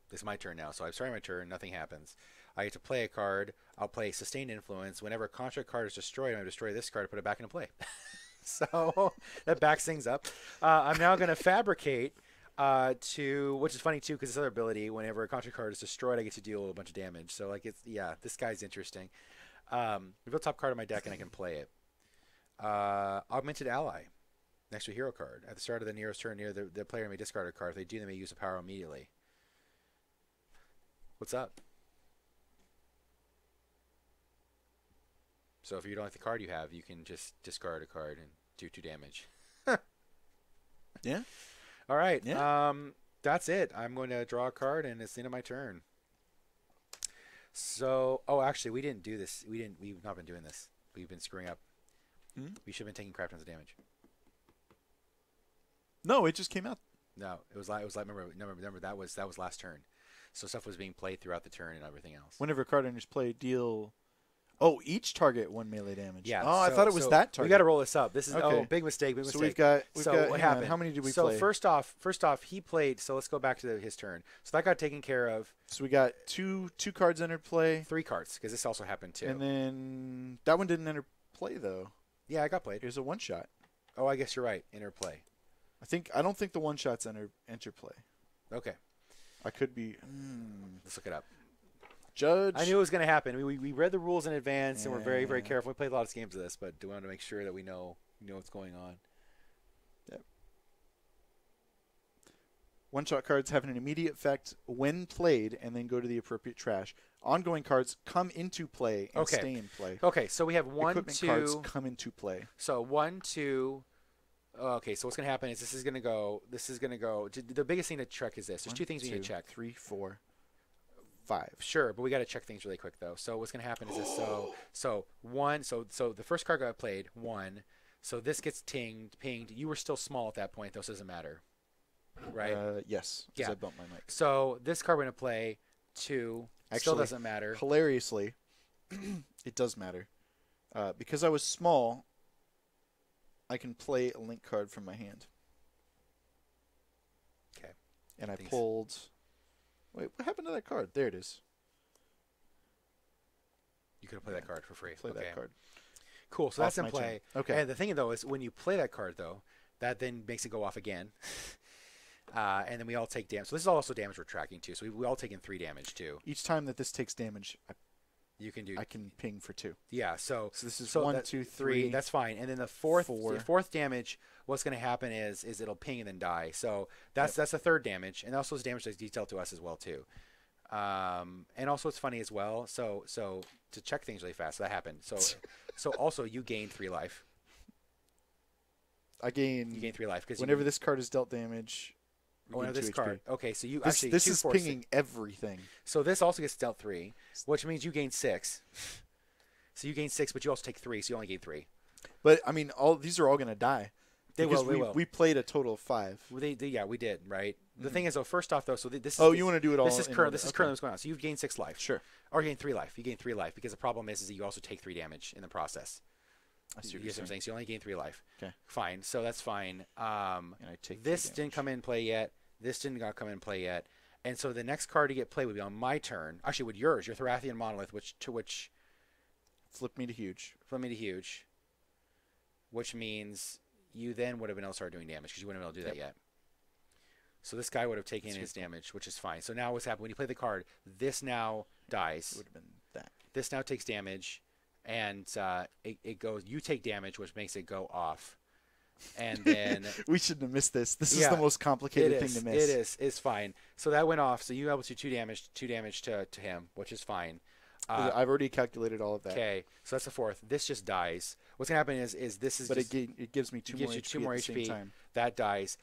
This is my turn now. So I'm starting my turn. Nothing happens. I get to play a card. I'll play Sustained Influence. Whenever a contract card is destroyed, I'm going to destroy this card and put it back into play. So that backs things up. I'm now going to Fabricate, which is funny too, because this other ability, whenever a contract card is destroyed, I get to deal a bunch of damage. So like this guy's interesting. Reveal top card of my deck and I can play it. Augmented Ally. Next to a hero card. At the start of the nearest turn, the player may discard a card. If they do, they may use a power immediately. What's up? So if you don't like the card you have, you can just discard a card and do 2 damage. Yeah. All right. Yeah. That's it. I'm going to draw a card, and it's the end of my turn. So, actually, we didn't do this. We've not been doing this. We've been screwing up. We should have been taking crap tons of damage. No, it just came out. No, it was like remember that was last turn. So stuff was being played throughout the turn and everything else. Whenever card enters play, deal. Oh, each target 1 melee damage. Yeah. Oh, I thought it was that target. We got to roll this up. This is okay. big mistake. Big mistake. So we've got. What happened? How many did we play? play? So first off, he played. So let's go back to his turn. So that got taken care of. So we got two cards entered play. 3 cards because this also happened too. And then that one didn't enter play though. Yeah, it got played. It was a 1-shot. Oh, I guess you're right. Interplay. I don't think the 1-shots enter play. Okay. I could be. Let's look it up. Judge. I knew it was going to happen. We read the rules in advance, and we're very, very careful. We played a lot of games of this, but we want to make sure that we know what's going on. Yep. 1-shot cards have an immediate effect when played and then go to the appropriate trash. Ongoing cards come into play and stay in play. Okay, so we have 1, Equipment 2. cards come into play. So 1, 2. Okay, so what's going to happen is this is going to go. The biggest thing to check is this. There's 2 things we need to check. 3, 4, 5. Sure, but we got to check things really quick though. So what's going to happen is this. So the first card got played 1. So this gets pinged. You were still small at that point though, so it doesn't matter, right? Yes. Yeah. I bumped my mic. So this card we're going to play 2. Actually, still doesn't matter. Hilariously, it does matter. Because I was small, I can play a link card from my hand. Okay. And I pulled. Wait, what happened to that card? There it is. You could have played that card for free. Play that card. Cool. So that's in play. Okay. And the thing though is when you play that card though, that then makes it go off again. And then we all take damage. So this is also damage we're tracking too. So we all take in 3 damage too. Each time that this takes damage, I can ping for 2. Yeah. So this is 1, 2, 3. That's fine. And then the fourth damage, what's going to happen is it'll ping and then die. So that's the 3rd damage, and also it's damage that's detailed to us as well too. And also it's funny as well. So to check things really fast, that happened. So also you gain 3 life. You gain 3 life because whenever this card is dealt damage. Whenever this card. Okay, so you this is pinging everything. So this also gets dealt 3, which means you gain 6. So you gain 6, but you also take 3, so you only gain 3. But I mean, these are all going to die. They will. We played a total of 5. Yeah, we did, right? The thing is, though, first off, though, so this is. Oh, you want to do it all? This is currently what's going on. So you've gained 6 life. Sure. Or you gain 3 life. You gain 3 life because the problem is that you also take 3 damage in the process. I see what you're saying. So you only gain 3 life. Okay. Fine. So that's fine. And I take this didn't come in play yet. This didn't come in play yet. And so the next card to get played would be on my turn. Actually, would yours, your Thorathian Monolith, which flip me to huge. Which means you then would have been able to start doing damage because you wouldn't have been able to do that yet. So this guy would have taken his damage, which is fine. So now what's happened when you play the card? This now dies. It would have been that. This now takes damage, and it goes. You take damage, which makes it go off. And then we shouldn't have missed this. This is the most complicated thing to miss. It is. It's fine. So that went off. So you able to 2 damage to him, which is fine. I've already calculated all of that. Okay, so that's the 4th. This just dies. What's gonna happen is this is. But it gives me 2 more HP. 2 more at the HP. Same time. That dies.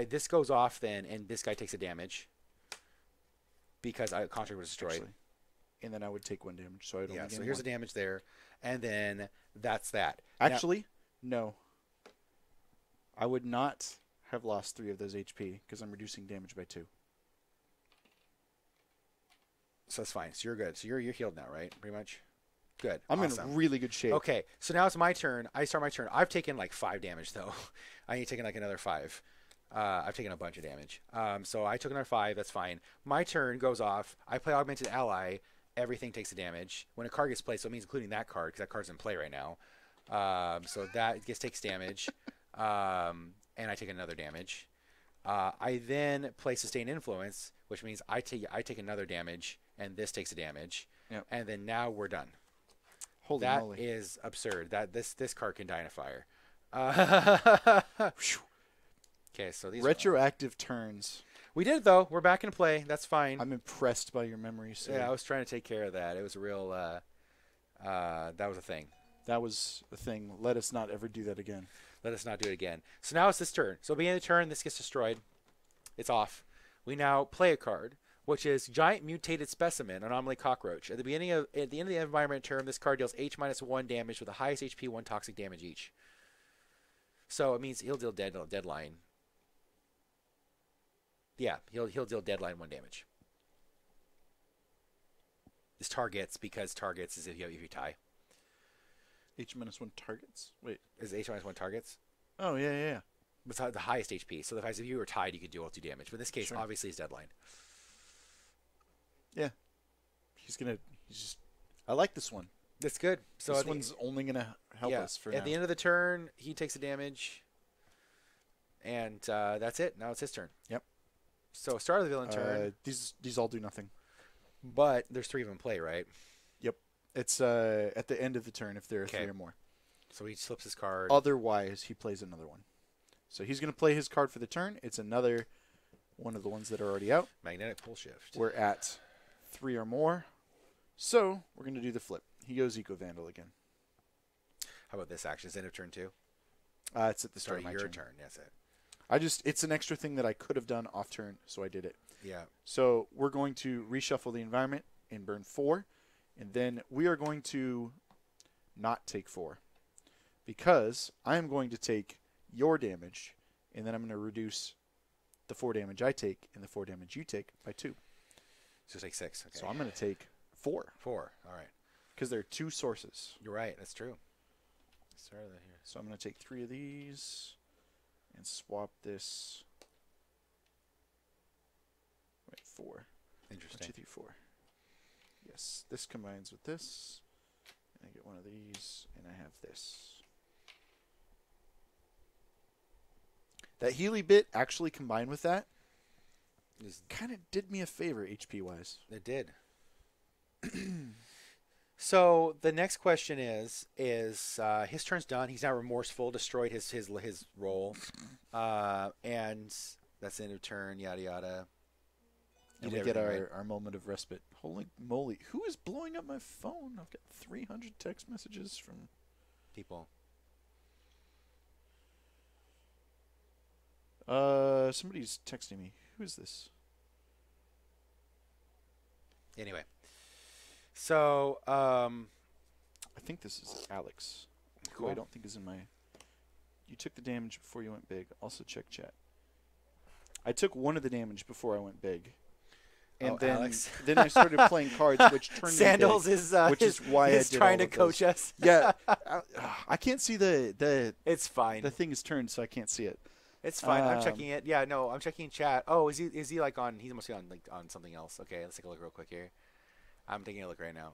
This goes off then, and this guy takes a damage because contract was destroyed. Actually. And then I would take 1 damage. So I'd only gain so here's 1. the damage there, and then that's that. Actually, no. I would not have lost 3 of those HP because I'm reducing damage by 2. So that's fine. So you're good. So you're healed now, right? Pretty much. Good. I'm awesome. in really good shape. Okay. So now it's my turn. I start my turn. I've taken like 5 damage though. I ain't taken like another 5. I've taken a bunch of damage. So I took another 5. That's fine. My turn goes off. I play Augmented Ally. Everything takes a damage when a card gets played. So it means including that card because that card's in play right now. So that takes damage. And I take another damage. I then play Sustain Influence, which means I take another damage, and this takes a damage. Yep. And then now we're done. Holy moly. That is absurd. That this card can die in a fire. Okay, so these retroactive turns. We did it though. We're back in play. That's fine. I'm impressed by your memory, sir. Yeah, I was trying to take care of that. It was a real. That was a thing. That was a thing. Let us not ever do that again. Let us not do it again. So now it's this turn. So beginning of the turn, this gets destroyed. It's off. We now play a card. which is giant mutated specimen, anomaly cockroach. At the end of the environment turn, this card deals H-1 damage with the highest HP, 1 toxic damage each. So it means he'll deal deadline. Yeah, he'll deal deadline 1 damage. This targets because targets is if you tie. H-1 targets. Wait, is H-1 targets? Oh yeah. It's the highest HP. So if you were tied, you could deal 2 damage. But in this case, obviously, it's deadline. Yeah, I like this one. That's good. So this one's only gonna help us for at now. the end of the turn, he takes the damage, and that's it. Now it's his turn. Yep. So start of the villain turn. These all do nothing. But there's 3 of them in play, right? Yep. It's at the end of the turn if there are 3 or more. So he slips his card. Otherwise, he plays another one. So he's going to play his card for the turn. It's another one of the ones that are already out. Magnetic pull shift. We're at 3 or more. So we're going to do the flip. He goes Eco Vandal again. How about this action? Is it end of turn 2? It's at the start of my your turn. turn. That's it. It's an extra thing that I could have done off turn, so I did it. Yeah. So we're going to reshuffle the environment and burn 4. And then we are going to not take 4. Because I am going to take your damage, and then I'm going to reduce the 4 damage I take and the 4 damage you take by 2. So take 6. Okay. So I'm going to take 4. 4. All right. Because there are 2 sources. You're right. That's true. Start of that here. So I'm going to take 3 of these and swap this. Wait, 4. Interesting. 1, 2, 3, 4. Yes, this combines with this. And I get one of these, and I have this. That Healy bit actually combined with that kind of did me a favor HP-wise. It did. So the next question is his turn's done. He's now remorseful, destroyed his role, and that's the end of turn. Yada yada. And we get our moment of respite. Holy moly! Who is blowing up my phone? I've got 300 text messages from people. Somebody's texting me. Who is this? Anyway, so I think this is Alex, who cool. I don't think is in my. You took the damage before you went big. Also check chat. I took 1 of the damage before I went big, and then I started playing cards, which turned Sandals me big, is which is why is I did trying all to of coach those. us. Yeah, I can't see the. It's fine. The thing is turned, so I can't see it. It's fine. I'm checking it. Yeah, no, I'm checking chat. Oh, is he like on? He's mostly on something else. Okay, let's take a look real quick here. I'm taking a look right now.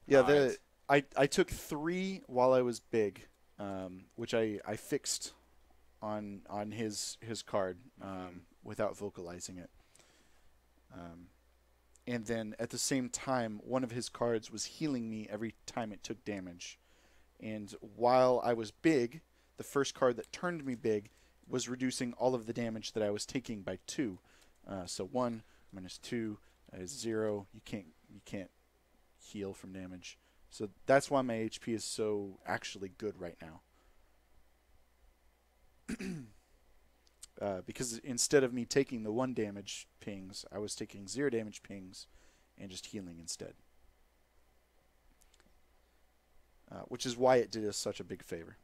Yeah, I took 3 while I was big, which I fixed on his card without vocalizing it. And then at the same time, one of his cards was healing me every time it took damage. And while I was big, the first card that turned me big was reducing all of the damage that I was taking by 2. So 1 minus 2 is 0. You can't heal from damage. So that's why my HP is so actually good right now. Because instead of me taking the 1 damage pings, I was taking 0 damage pings and just healing instead. Which is why it did us such a big favor.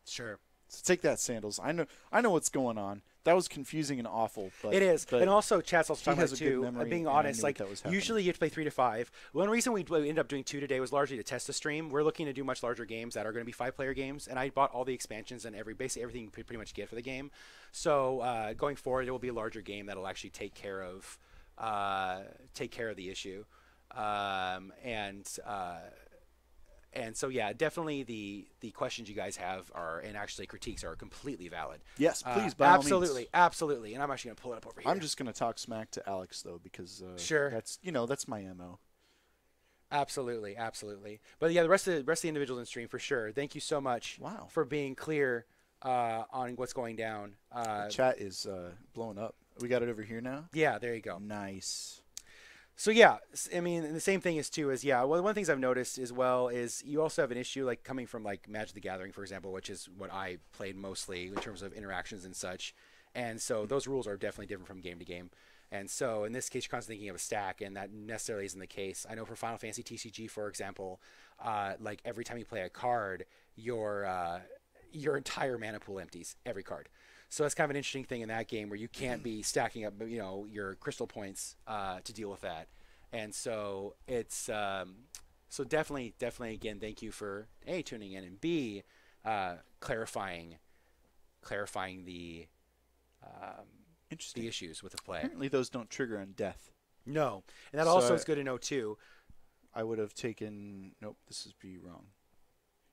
Sure. So take that, Sandals. I know what's going on. That was confusing and awful. But it is. And also, chat's also talking about it too. Being honest, like usually you have to play 3 to 5. One reason we ended up doing 2 today was largely to test the stream. We're looking to do much larger games that are going to be 5-player games, and I bought all the expansions and basically everything you pretty much get for the game. So going forward, it will be a larger game that'll actually take care of the issue, and so, yeah, definitely the questions you guys have and actually critiques are completely valid. Yes, please, by all means. Absolutely, absolutely. And I'm actually going to pull it up over here. I'm just going to talk smack to Alex, though, because sure. That's my MO. Absolutely, absolutely. But, yeah, the rest of the individuals in stream, for sure. Thank you so much for being clear on what's going down. The chat is blowing up. We got it over here now? Yeah, there you go. Nice. So, yeah, I mean, the same thing is, too, is, yeah, one of the things I've noticed as well is you also have an issue, like, coming from, like, Magic the Gathering, for example, which is what I played mostly in terms of interactions and such. And so those rules are definitely different from game to game. And so in this case, you're constantly thinking of a stack, and that necessarily isn't the case. I know for Final Fantasy TCG, for example, like every time you play a card, your entire mana pool empties every card. So that's kind of an interesting thing in that game where you can't be stacking up, your crystal points to deal with that. And so it's so definitely again, thank you for A, tuning in, and B, clarifying the Interesting. the issues with the play. Apparently those don't trigger on death. No, and that So also is good to know too. I would have taken... Nope, this is B wrong.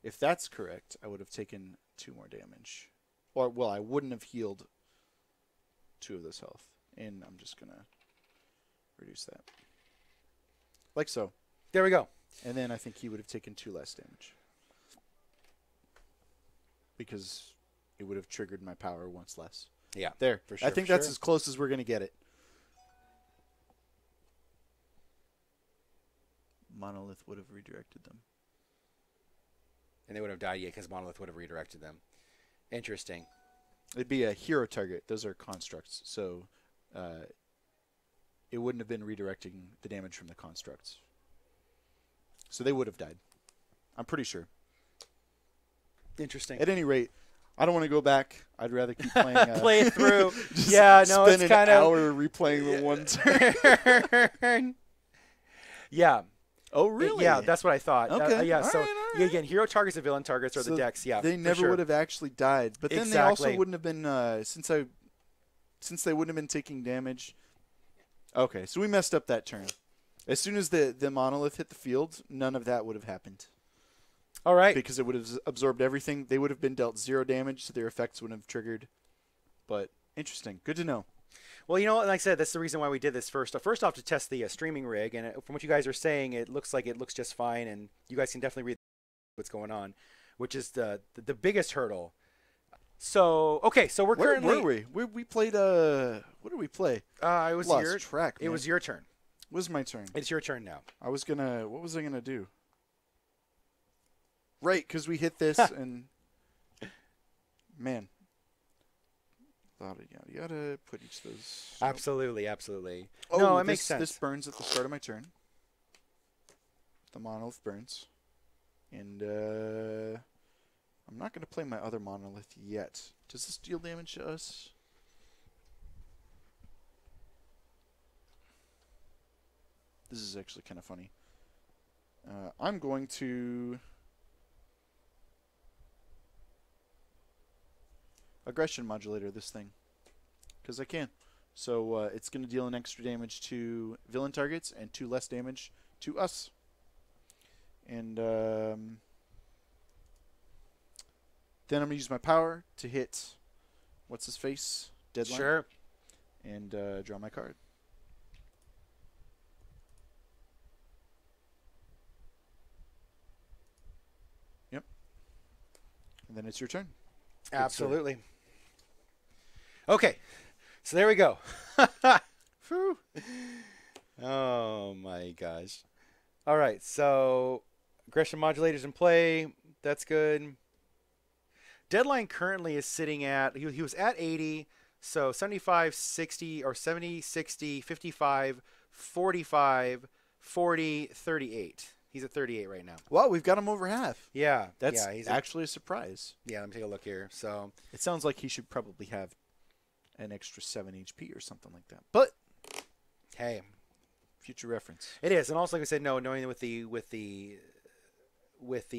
If that's correct, I would have taken 2 more damage. Or, well, I wouldn't have healed 2 of this health. And I'm just going to reduce that. Like so. There we go. And then I think he would have taken 2 less damage. Because it would have triggered my power once less. Yeah, There. for sure. I think that's as close as we're going to get it. Monolith would have redirected them. And they would have died, because Monolith would have redirected them. Interesting. It'd be a hero target. Those are constructs. So it wouldn't have been redirecting the damage from the constructs. So they would have died. I'm pretty sure. Interesting. At any rate, I don't want to go back. I'd rather keep playing. Play it through. Yeah, no, spend it's an kind hour replaying the one turn. Yeah. Oh, really? Yeah, that's what I thought. Okay. Yeah, All so right, all right. again, hero targets and villain targets are So the decks. Yeah, they for never sure. would have actually died. But then they Exactly. also wouldn't have been since they wouldn't have been taking damage. Okay, so we messed up that turn. As soon as the monolith hit the field, none of that would have happened. All right. Because it would have absorbed everything. They would have been dealt 0 damage, so their effects wouldn't have triggered. But interesting. Good to know. Well, like I said, that's the reason why we did this first. First off, to test the streaming rig, and from what you guys are saying, it looks just fine, and you guys can definitely read what's going on, which is the biggest hurdle. So okay, so we're currently Where were we? We played what did we play? It was Lost your track. It Man. was your turn. It was my turn. It's your turn now. What was I gonna do? Right, because we hit this and man. Yada yada. Put each of those. Absolutely. Oh, No, it makes sense. This burns at the start of my turn. The monolith burns, and I'm not going to play my other monolith yet. Does this deal damage to us? This is actually kind of funny. I'm going to aggression modulator this thing because I can. So it's going to deal an extra damage to villain targets and 2 less damage to us. And then I'm going to use my power to hit what's his face? Deadline. Sure. And draw my card. Yep. And then it's your turn. Absolutely. Okay, so there we go. Whew. Oh my gosh. All right, so aggression modulators in play. That's good. Deadline currently is sitting at, he was at 80, so 75, 60, or 70, 60, 55, 45, 40, 38. He's at 38 right now. Wow, we've got him over half. Yeah. That's he's actually a surprise. Yeah, let me take a look here. So It sounds like he should probably have an extra 7 HP or something like that. But hey, future reference. it is, and also like I said, knowing with the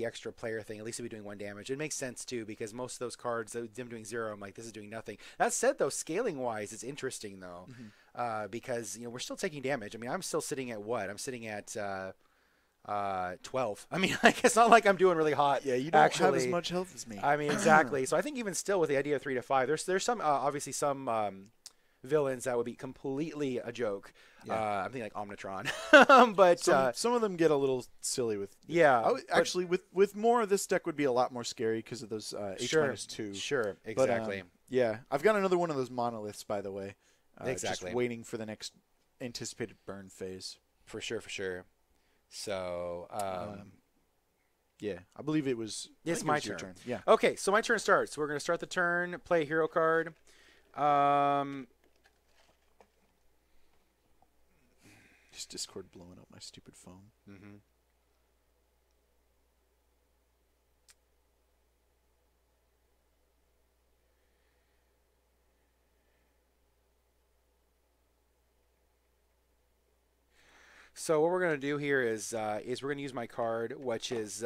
extra player thing, at least he'll be doing 1 damage. It makes sense too because most of those cards, them doing 0, I'm like, this is doing nothing. That said, though, scaling wise, it's interesting though, because we're still taking damage. I mean, I'm still sitting at what? I'm sitting at 12. I mean, like, it's not like I'm doing really hot. Yeah, you don't actually have as much health as me. I mean, exactly. So I think even still with the idea of 3 to 5, there's some obviously some villains that would be completely a joke. Yeah. I'm thinking like Omnitron, but some of them get a little silly with. yeah. Actually, with more, this deck would be a lot more scary because of those H-2. Sure, But, exactly. yeah, I've got another one of those monoliths, by the way. Exactly. Just waiting for the next anticipated burn phase. For sure. So, yeah, I believe it was. It's my turn. Your turn. Yeah. Okay, so my turn starts. We're going to start the turn, play a hero card. Is Discord blowing up my stupid phone? Mm-hmm. So what we're going to do here is we're going to use my card, which is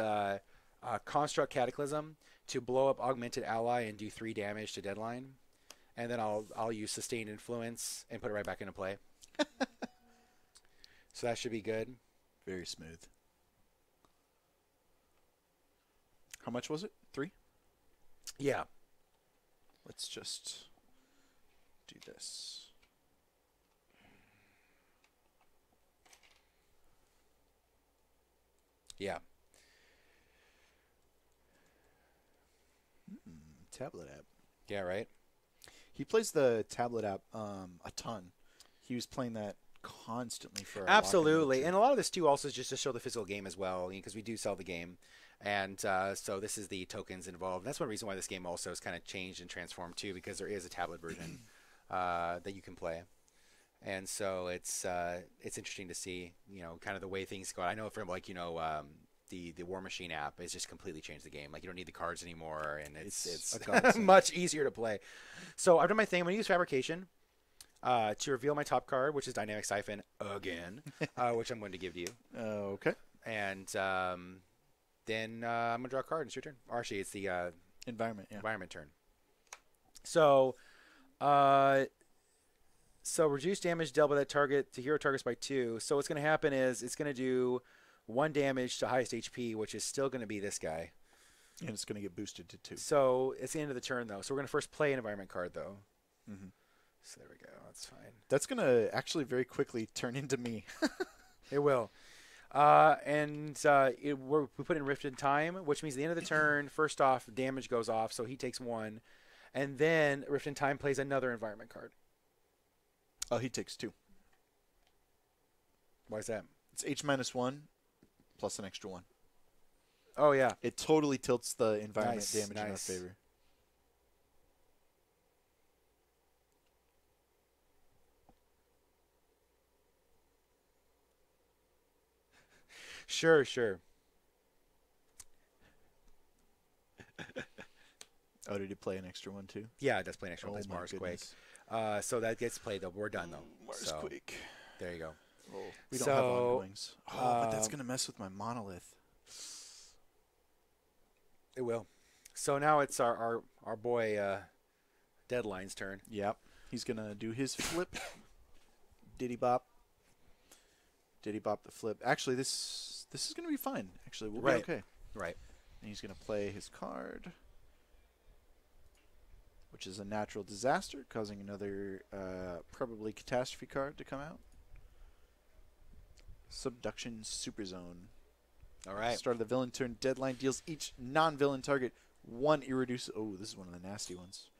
Construct Cataclysm, to blow up Augmented Ally and do 3 damage to Deadline, and then I'll use Sustained Influence and put it right back into play. So that should be good. Very smooth. How much was it? 3? Yeah. Let's just do this. Yeah. Tablet app. Yeah, right? He plays the tablet app a ton. He was playing that constantly for our Absolutely. And a lot of this, too, also is just to show the physical game as well, because we do sell the game. And so this is the tokens involved. And that's one reason why this game also has kind of changed and transformed, too, because there is a tablet version that you can play. And so it's interesting to see, kind of the way things go. I know from the War Machine app has just completely changed the game. Like you don't need the cards anymore, and it's much easier to play. So I've done my thing. I'm gonna use Fabrication to reveal my top card, which is Dynamic Siphon again, which I'm going to give to you. Okay. And then I'm gonna draw a card. It's your turn. Or actually, it's the environment turn. So. So reduce damage dealt by that target to hero targets by 2. So what's going to happen is it's going to do 1 damage to highest HP, which is still going to be this guy. And it's going to get boosted to 2. So it's the end of the turn, though. So we're going to first play an environment card, though. Mm-hmm. So there we go. That's fine. That's going to actually very quickly turn into me. It will. We put in Rift in Time, which means at the end of the turn, first off, damage goes off, so he takes 1. And then Rift in Time plays another environment card. Oh, he takes 2. Why is that? It's H-1 plus an extra 1. Oh, yeah. It totally tilts the environment damage in our favor. Sure. Oh, did he play an extra 1 too? Yeah, it does play an extra 1. Plays Mars Quake. So that gets played, though. We're done, though. Mars Quake. There you go. Oh, we don't have ongoings. But that's going to mess with my monolith. It will. So now it's our boy Deadline's turn. Yep. He's going to do his flip. Diddy bop. Diddy bop the flip. Actually, this is going to be fine. Actually, we'll be okay. Right. And he's going to play his card, which is a natural disaster, causing another probably catastrophe card to come out. Subduction Super Zone. All right. Start of the villain turn. Deadline deals each non-villain target 1 irreducible. Oh, this is one of the nasty ones.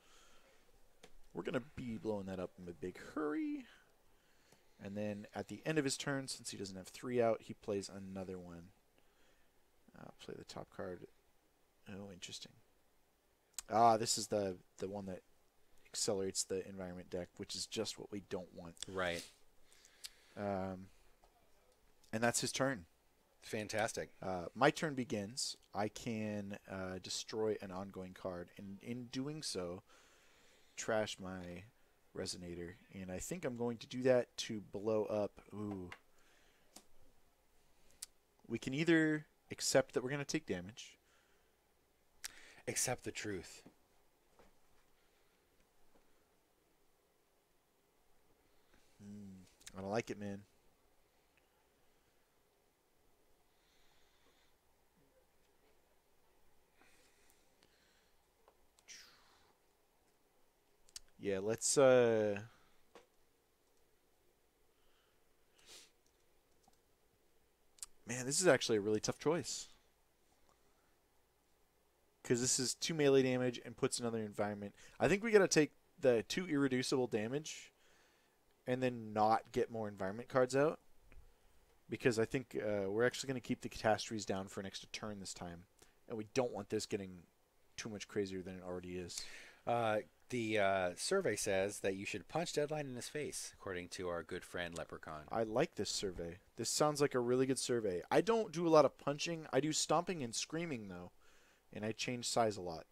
We're going to be blowing that up in a big hurry. And then at the end of his turn, since he doesn't have 3 out, he plays another one. Play the top card. Oh, interesting. This is the one that accelerates the environment deck, which is just what we don't want. Right. And that's his turn. Fantastic. My turn begins. I can destroy an ongoing card, and in doing so, trash my Resonator. And I think I'm going to do that to blow up. Ooh. We can either accept that we're going to take damage. Accept the truth. I don't like it, man. Yeah, let's man, this is actually a really tough choice. Because this is 2 melee damage and puts another environment. I think we got to take the 2 irreducible damage and then not get more environment cards out. Because I think we're actually going to keep the catastrophes down for an extra turn this time. And we don't want this getting too much crazier than it already is. The survey says that you should punch Deadline in his face, according to our good friend Leprechaun. I like this survey. This sounds like a really good survey. I don't do a lot of punching. I do stomping and screaming, though. And I change size a lot.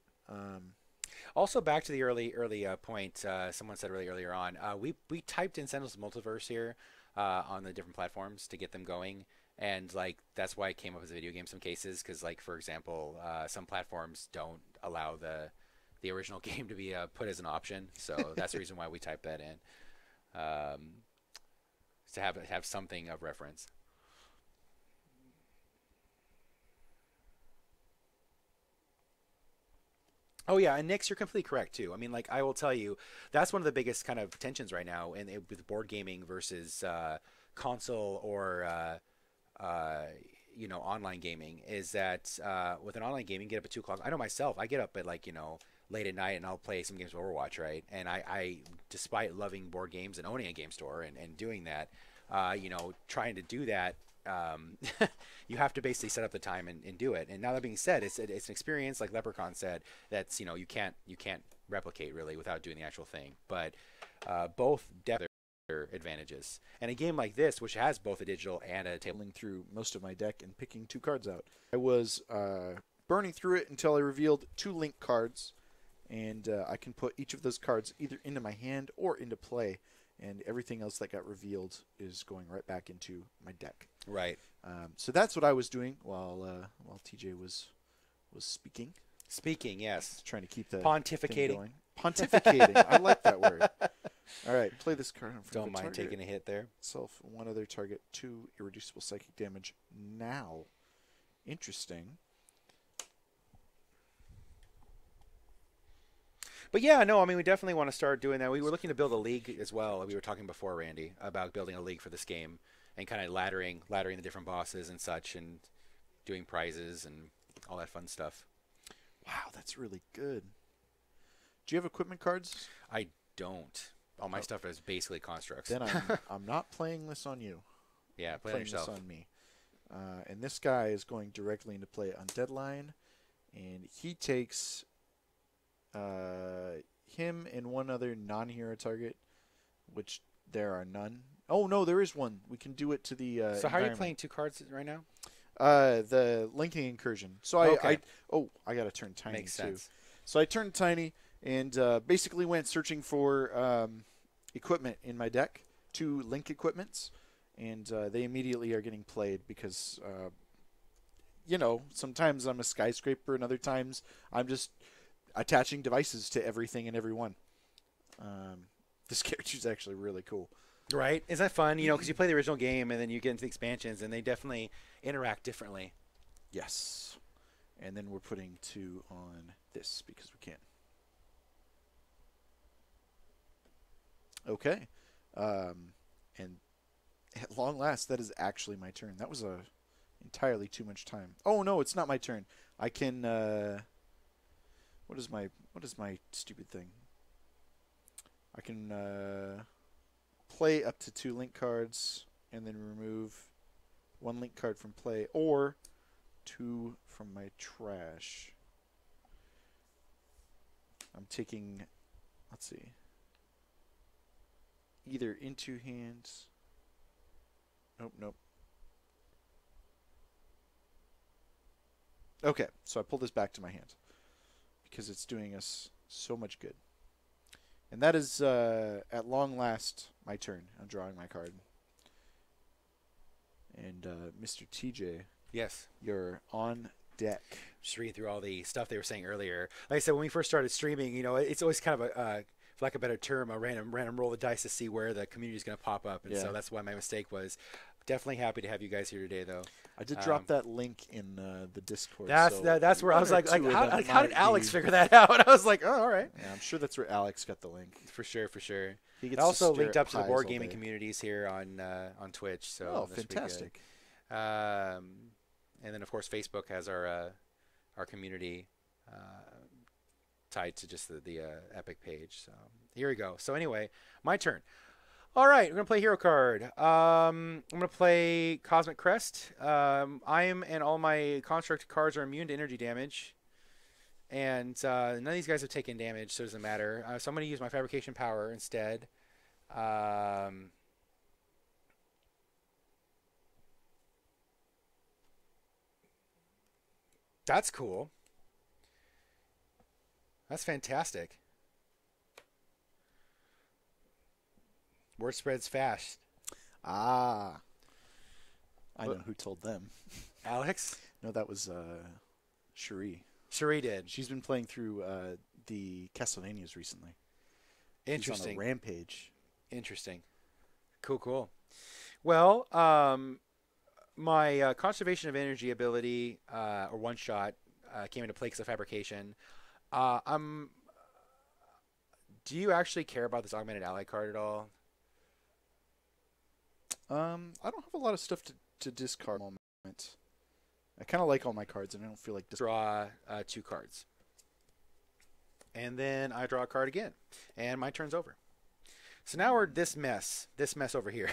Also, back to the early point, someone said really earlier on, we typed in Sentinels Multiverse here on the different platforms to get them going. And like that's why it came up as a video game in some cases, because like for example, some platforms don't allow the original game to be put as an option, so that's the reason why we type that in, to have something of reference. Oh yeah, and Nix, you're completely correct too. I mean, like I will tell you, that's one of the biggest kind of tensions right now, with board gaming versus console or online gaming, is that with an online gaming, get up at 2 o'clock. I know myself, I get up at like late at night and I'll play some games of Overwatch, right? And I despite loving board games and owning a game store and doing that, trying to do that, you have to basically set up the time and do it. And now that being said, it's an experience, like Leprechaun said, that's you can't replicate really without doing the actual thing. But both definitely advantages. And a game like this, which has both a digital and a table, through most of my deck and picking 2 cards out. I was burning through it until I revealed 2 link cards, and I can put each of those cards either into my hand or into play, and everything else that got revealed is going right back into my deck. Right. So that's what I was doing while TJ was speaking. Speaking, yes. Trying to keep the pontificating. Going. Pontificating. I like that word. All right, play this card. Don't mind taking a hit there. Self, 1 other target, 2 irreducible psychic damage. Now, interesting. But yeah, no, I mean, we definitely want to start doing that. We were looking to build a league as well. We were talking before, Randy, about building a league for this game and kind of laddering the different bosses and such, and doing prizes and all that fun stuff. Wow, that's really good. Do you have equipment cards? I don't. All my stuff is basically constructs. Then I'm not playing this on you. Yeah, play on yourself. This on me. And this guy is going directly into play on Deadline, and he takes him and 1 other non-hero target, which there are none. Oh no, there is one. We can do it to the. So how are you playing 2 cards right now? The linking incursion. So okay. I got to turn tiny. Makes sense. Too. So I turned tiny and basically went searching for equipment in my deck, 2 link equipments, and they immediately are getting played because sometimes I'm a skyscraper and other times I'm just attaching devices to everything and everyone. This character's actually really cool. Right? Isn't that fun? Because you play the original game and then you get into the expansions and they definitely interact differently. Yes. And then we're putting 2 on this because we can. Okay. And at long last, that is actually my turn. That was entirely too much time. Oh, no, it's not my turn. I can... What is my stupid thing? I can play up to 2 link cards and then remove 1 link card from play, or 2 from my trash. I'm taking, let's see, either into hands. Nope. Okay, so I pull this back to my hand because it's doing us so much good. And that is, at long last, my turn. I'm drawing my card. And Mr. TJ. Yes. You're on deck. Just reading through all the stuff they were saying earlier. Like I said, when we first started streaming, it's always kind of for lack of a better term, a random roll the dice to see where the community is going to pop up. And so that's why my mistake was. Definitely happy to have you guys here today, though. I did drop that link in the Discord. That's where I was like how did Alex figure that out? I was like, oh, all right. Yeah, I'm sure that's where Alex got the link. For sure. He gets I also to linked up to the board gaming day. communities here on Twitch. So fantastic. And then of course Facebook has our community tied to just the Epic page. So here we go. So anyway, my turn. All right, we're going to play hero card. I'm going to play Cosmic Crest. I am and all my construct cards are immune to energy damage. And none of these guys have taken damage, so it doesn't matter. So I'm going to use my fabrication power instead. That's cool. That's fantastic. Word spreads fast. Ah. I know who told them. Alex? No, that was Cherie. Cherie did. She's been playing through the Castlevanias recently. Interesting. She's on a rampage. Interesting. Cool. Well, my conservation of energy ability, or one shot, came into play because of fabrication. Do you actually care about this augmented ally card at all? I don't have a lot of stuff to discard at the moment. I kind of like all my cards, and I don't feel like draw 2 cards. And then I draw a card again. And my turn's over. So now we're this mess over here.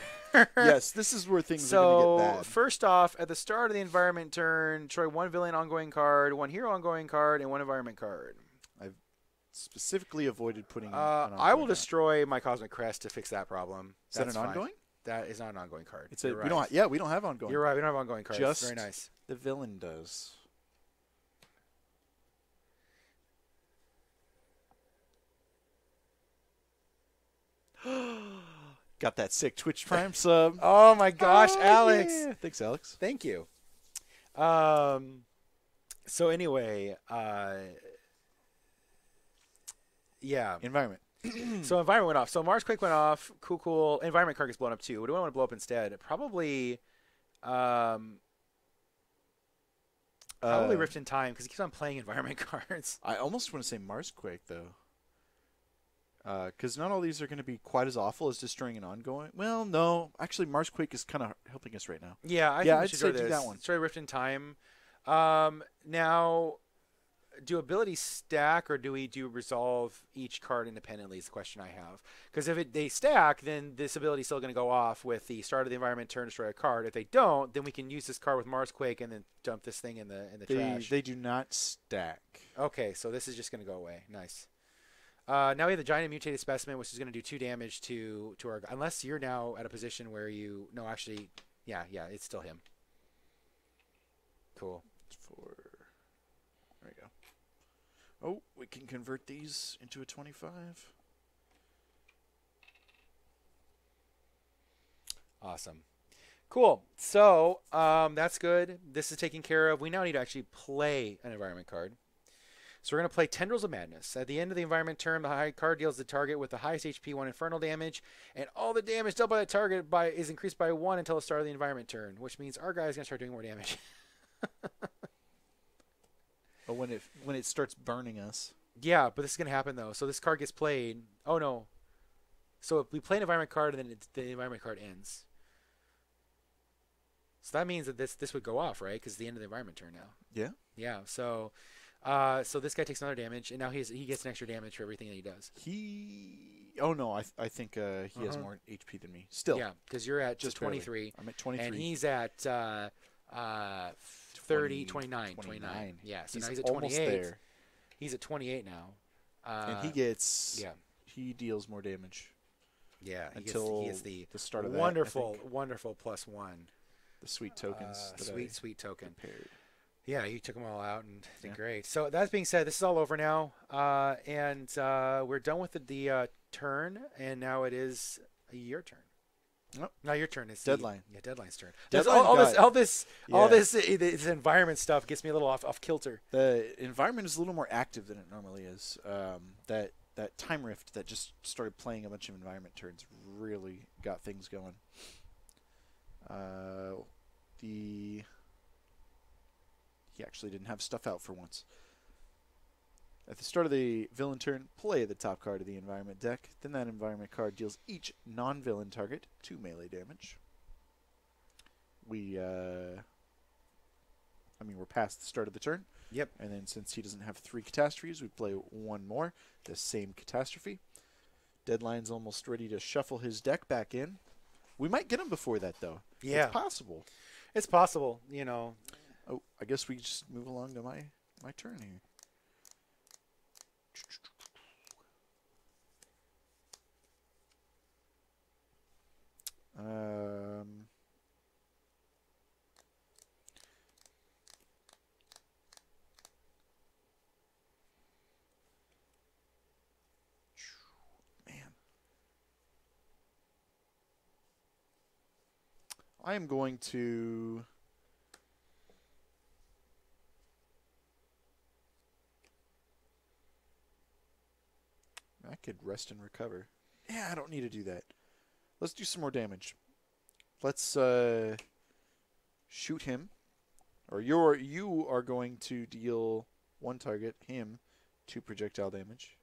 Yes, this is where things are going to get bad. So first off, at the start of the environment turn, destroy 1 villain ongoing card, 1 hero ongoing card, and 1 environment card. I've specifically avoided putting I will destroy my Cosmic Crest to fix that problem. Is that an ongoing? That is not an ongoing card. It's a, right. we don't have ongoing. You're right. We don't have ongoing cards. Just very nice. The villain does. Got that sick Twitch Prime sub. Oh my gosh, Alex! Yeah. Thanks, Alex. Thank you. So anyway, yeah. Environment. So environment went off. So Mars Quake went off. Cool. Environment card gets blown up too. What do I want to blow up instead? Probably Rift in Time because he keeps on playing environment cards. I almost want to say Mars Quake though, because not all these are going to be quite as awful as destroying an ongoing. Well, no, actually Mars Quake is kind of helping us right now. Yeah, I think we should do that one. Destroy Rift in Time. Now, do abilities stack or do we resolve each card independently is the question I have. Because if they stack, then this ability is still going to go off with the start of the environment turn, destroy a card. If they don't, then we can use this card with Mars Quake and then dump this thing in the trash. They do not stack. Okay, so this is just going to go away. Nice. Now we have the Giant Mutated Specimen, which is going to do 2 damage to our... Unless you're now at a position where you... No, actually, yeah, it's still him. Cool. There we go. Oh, we can convert these into a 25. Awesome. Cool. So that's good. This is taken care of. We now need to actually play an environment card. So we're going to play Tendrils of Madness. At the end of the environment turn, the high card deals the target with the highest HP 1 infernal damage, and all the damage dealt by the target is increased by 1 until the start of the environment turn, which means our guy is going to start doing more damage. But when it starts burning us. Yeah, but this is going to happen, though. So this card gets played. Oh, no. So if we play an environment card, and then the environment card ends. So that means that this would go off, right? Because it's the end of the environment turn now. Yeah. Yeah, so this guy takes another damage, and now he gets an extra damage for everything that he does. Oh, no, I think he has more HP than me. Still. Yeah, because you're at just 23. Barely. I'm at 23. And he's at 29. Yeah, so now he's at 28. Almost there. He's at 28 now. And he gets... Yeah. He deals more damage. Yeah, until he gets the start of wonderful +1. The sweet tokens. Sweet token. Prepared. Yeah, you took them all out and did great. So that being said, this is all over now, and we're done with the turn, and now it is your turn. Nope. Now your turn is Deadline. Deadline's turn. All this environment stuff gets me a little off kilter. The environment is a little more active than it normally is. That time rift that just started playing a bunch of environment turns really got things going. He actually didn't have stuff out for once. At the start of the villain turn, play the top card of the environment deck. Then that environment card deals each non-villain target 2 melee damage. We're past the start of the turn. Yep. And then since he doesn't have 3 catastrophes, we play 1 more, the same catastrophe. Deadline's almost ready to shuffle his deck back in. We might get him before that, though. Yeah. It's possible. It's possible, you know. Oh, I guess we just move along to my turn here. I am going to... I could rest and recover. Yeah, I don't need to do that. Let's do some more damage. Let's shoot him. Or you are going to deal one target, him, 2 projectile damage.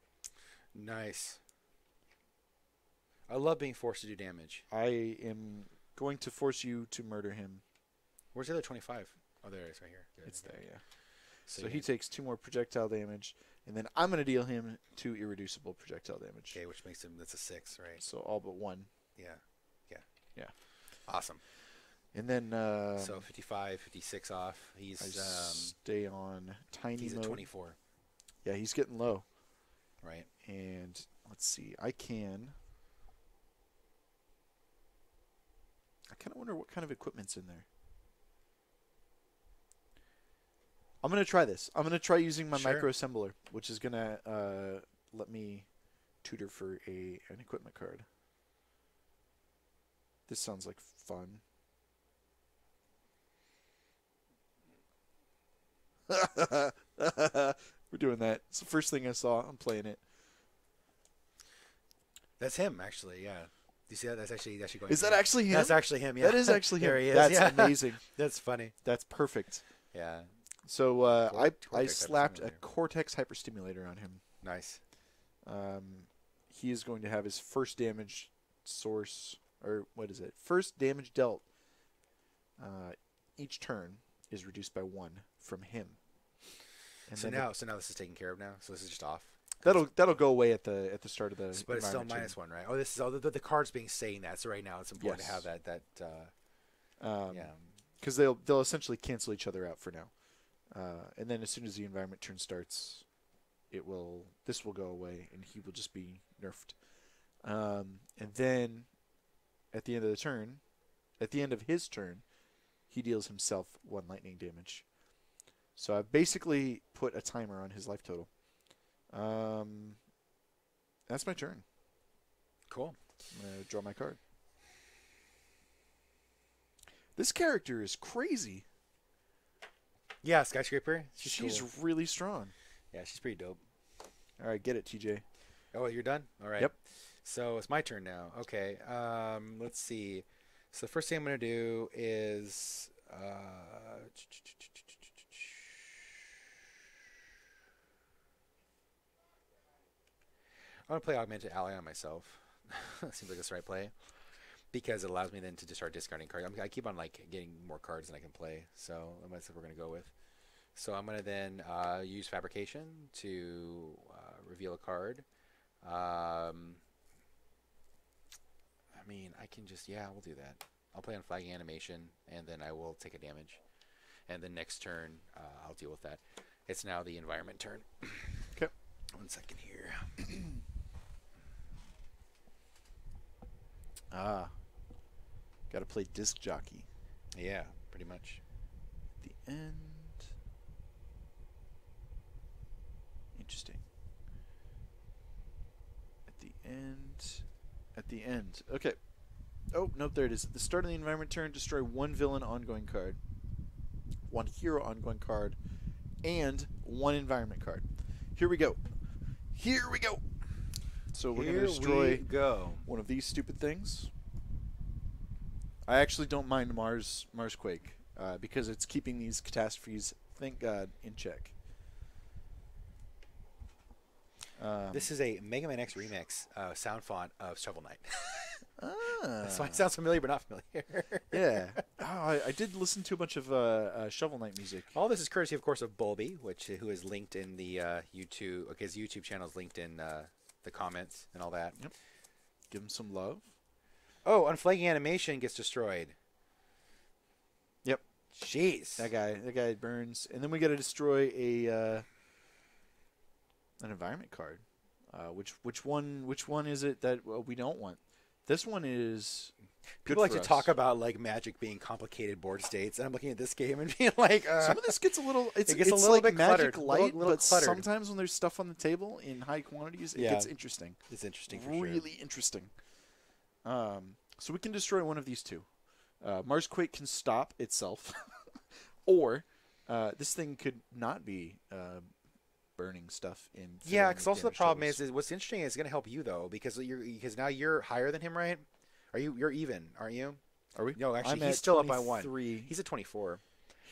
Nice. I love being forced to do damage. I am going to force you to murder him. Where's the other 25? Oh, there it is, right here. It's there, yeah. So So he takes 2 more projectile damage, and then I'm going to deal him 2 irreducible projectile damage. Okay, which makes him, that's a 6, right? So all but 1. Yeah. Yeah. Awesome. And then... so 55, 56 off. He's stay on tiny he's mode. at 24. Yeah, he's getting low. Right. And let's see. I kind of wonder what kind of equipment's in there. I'm going to try this. I'm going to try using my Sure. micro assembler, which is going to let me tutor for an equipment card. This sounds like fun. We're doing that. It's the first thing I saw. I'm playing it. That's him, actually, yeah. Do you see that? That's actually going. Is that actually him? That's actually him, yeah. That is actually him. There he is. That's yeah. amazing. That's funny. That's perfect. Yeah. So I Cortex slapped a hyperstimulator. Cortex hyperstimulator on him. Nice. He is going to have his first damage source, or what is it? First damage dealt each turn is reduced by 1 from him. And So then now this is taken care of now. So this is just off. that'll go away at the start of the. But it's still environment -1, right? Oh, this is the card's being saying that. So right now it's important to have that. Yeah. because they'll essentially cancel each other out for now, and then as soon as the environment turn starts, this will go away and he will just be nerfed, and then at the end of the turn, at the end of his turn, he deals himself 1 lightning damage. So I've basically put a timer on his life total. That's my turn. Cool. I'm going to draw my card. This character is crazy. Yeah, Skyscraper. She's cool. really strong. Yeah, she's pretty dope. All right, get it, TJ. Oh, you're done? All right. Yep. So it's my turn now. Okay. Let's see. So the first thing I'm going to do is... I'm going to play Augmented Ally on myself. Seems like it's the right play. Because it allows me then to just start discarding cards. I keep on like getting more cards than I can play. So that's what we're going to go with. So I'm going to then use Fabrication to reveal a card. I mean, I can just, yeah, we'll do that. I'll play on Flagging Animation, and then I will take a damage. And then next turn, I'll deal with that. It's now the environment turn. Okay. 1 second here. Got to play disc jockey. Yeah, pretty much. The end. Interesting. At the end. At the end. Okay. Oh, nope, there it is. At the start of the environment turn, destroy 1 villain ongoing card, 1 hero ongoing card, and 1 environment card. Here we go. Here we go. So we're going to destroy one of these stupid things. I actually don't mind Marsquake because it's keeping these catastrophes, thank God, in check. This is a Mega Man X remix sound font of Shovel Knight. That's why it Ah. sounds familiar but not familiar. Yeah. Oh, I did listen to a bunch of Shovel Knight music. All this is courtesy, of course, of Bulby, who is linked in the YouTube. Okay, his YouTube channel is linked in the comments and all that. Yep. Give him some love. Oh, Unflagging Animation gets destroyed. Yep. Jeez. That guy burns, and then we got to destroy an environment card. Which one is it that we don't want? This one is good People like for to us. talk about like Magic being complicated board states, and I'm looking at this game and being like, Some of this gets a little. It's It gets a little like bit Magic cluttered, Light, little but cluttered. sometimes when there's stuff on the table in high quantities, it Yeah. gets interesting. it's interesting for Really interesting. So we can destroy one of these two. Marsquake can stop itself, or this thing could not be burning stuff in. Yeah, because also the problem is what's interesting is it's going to help you though because now you're higher than him, right? You're even, aren't you? Are we? No, actually, I'm he's at still up by 23. 1. He's at 24.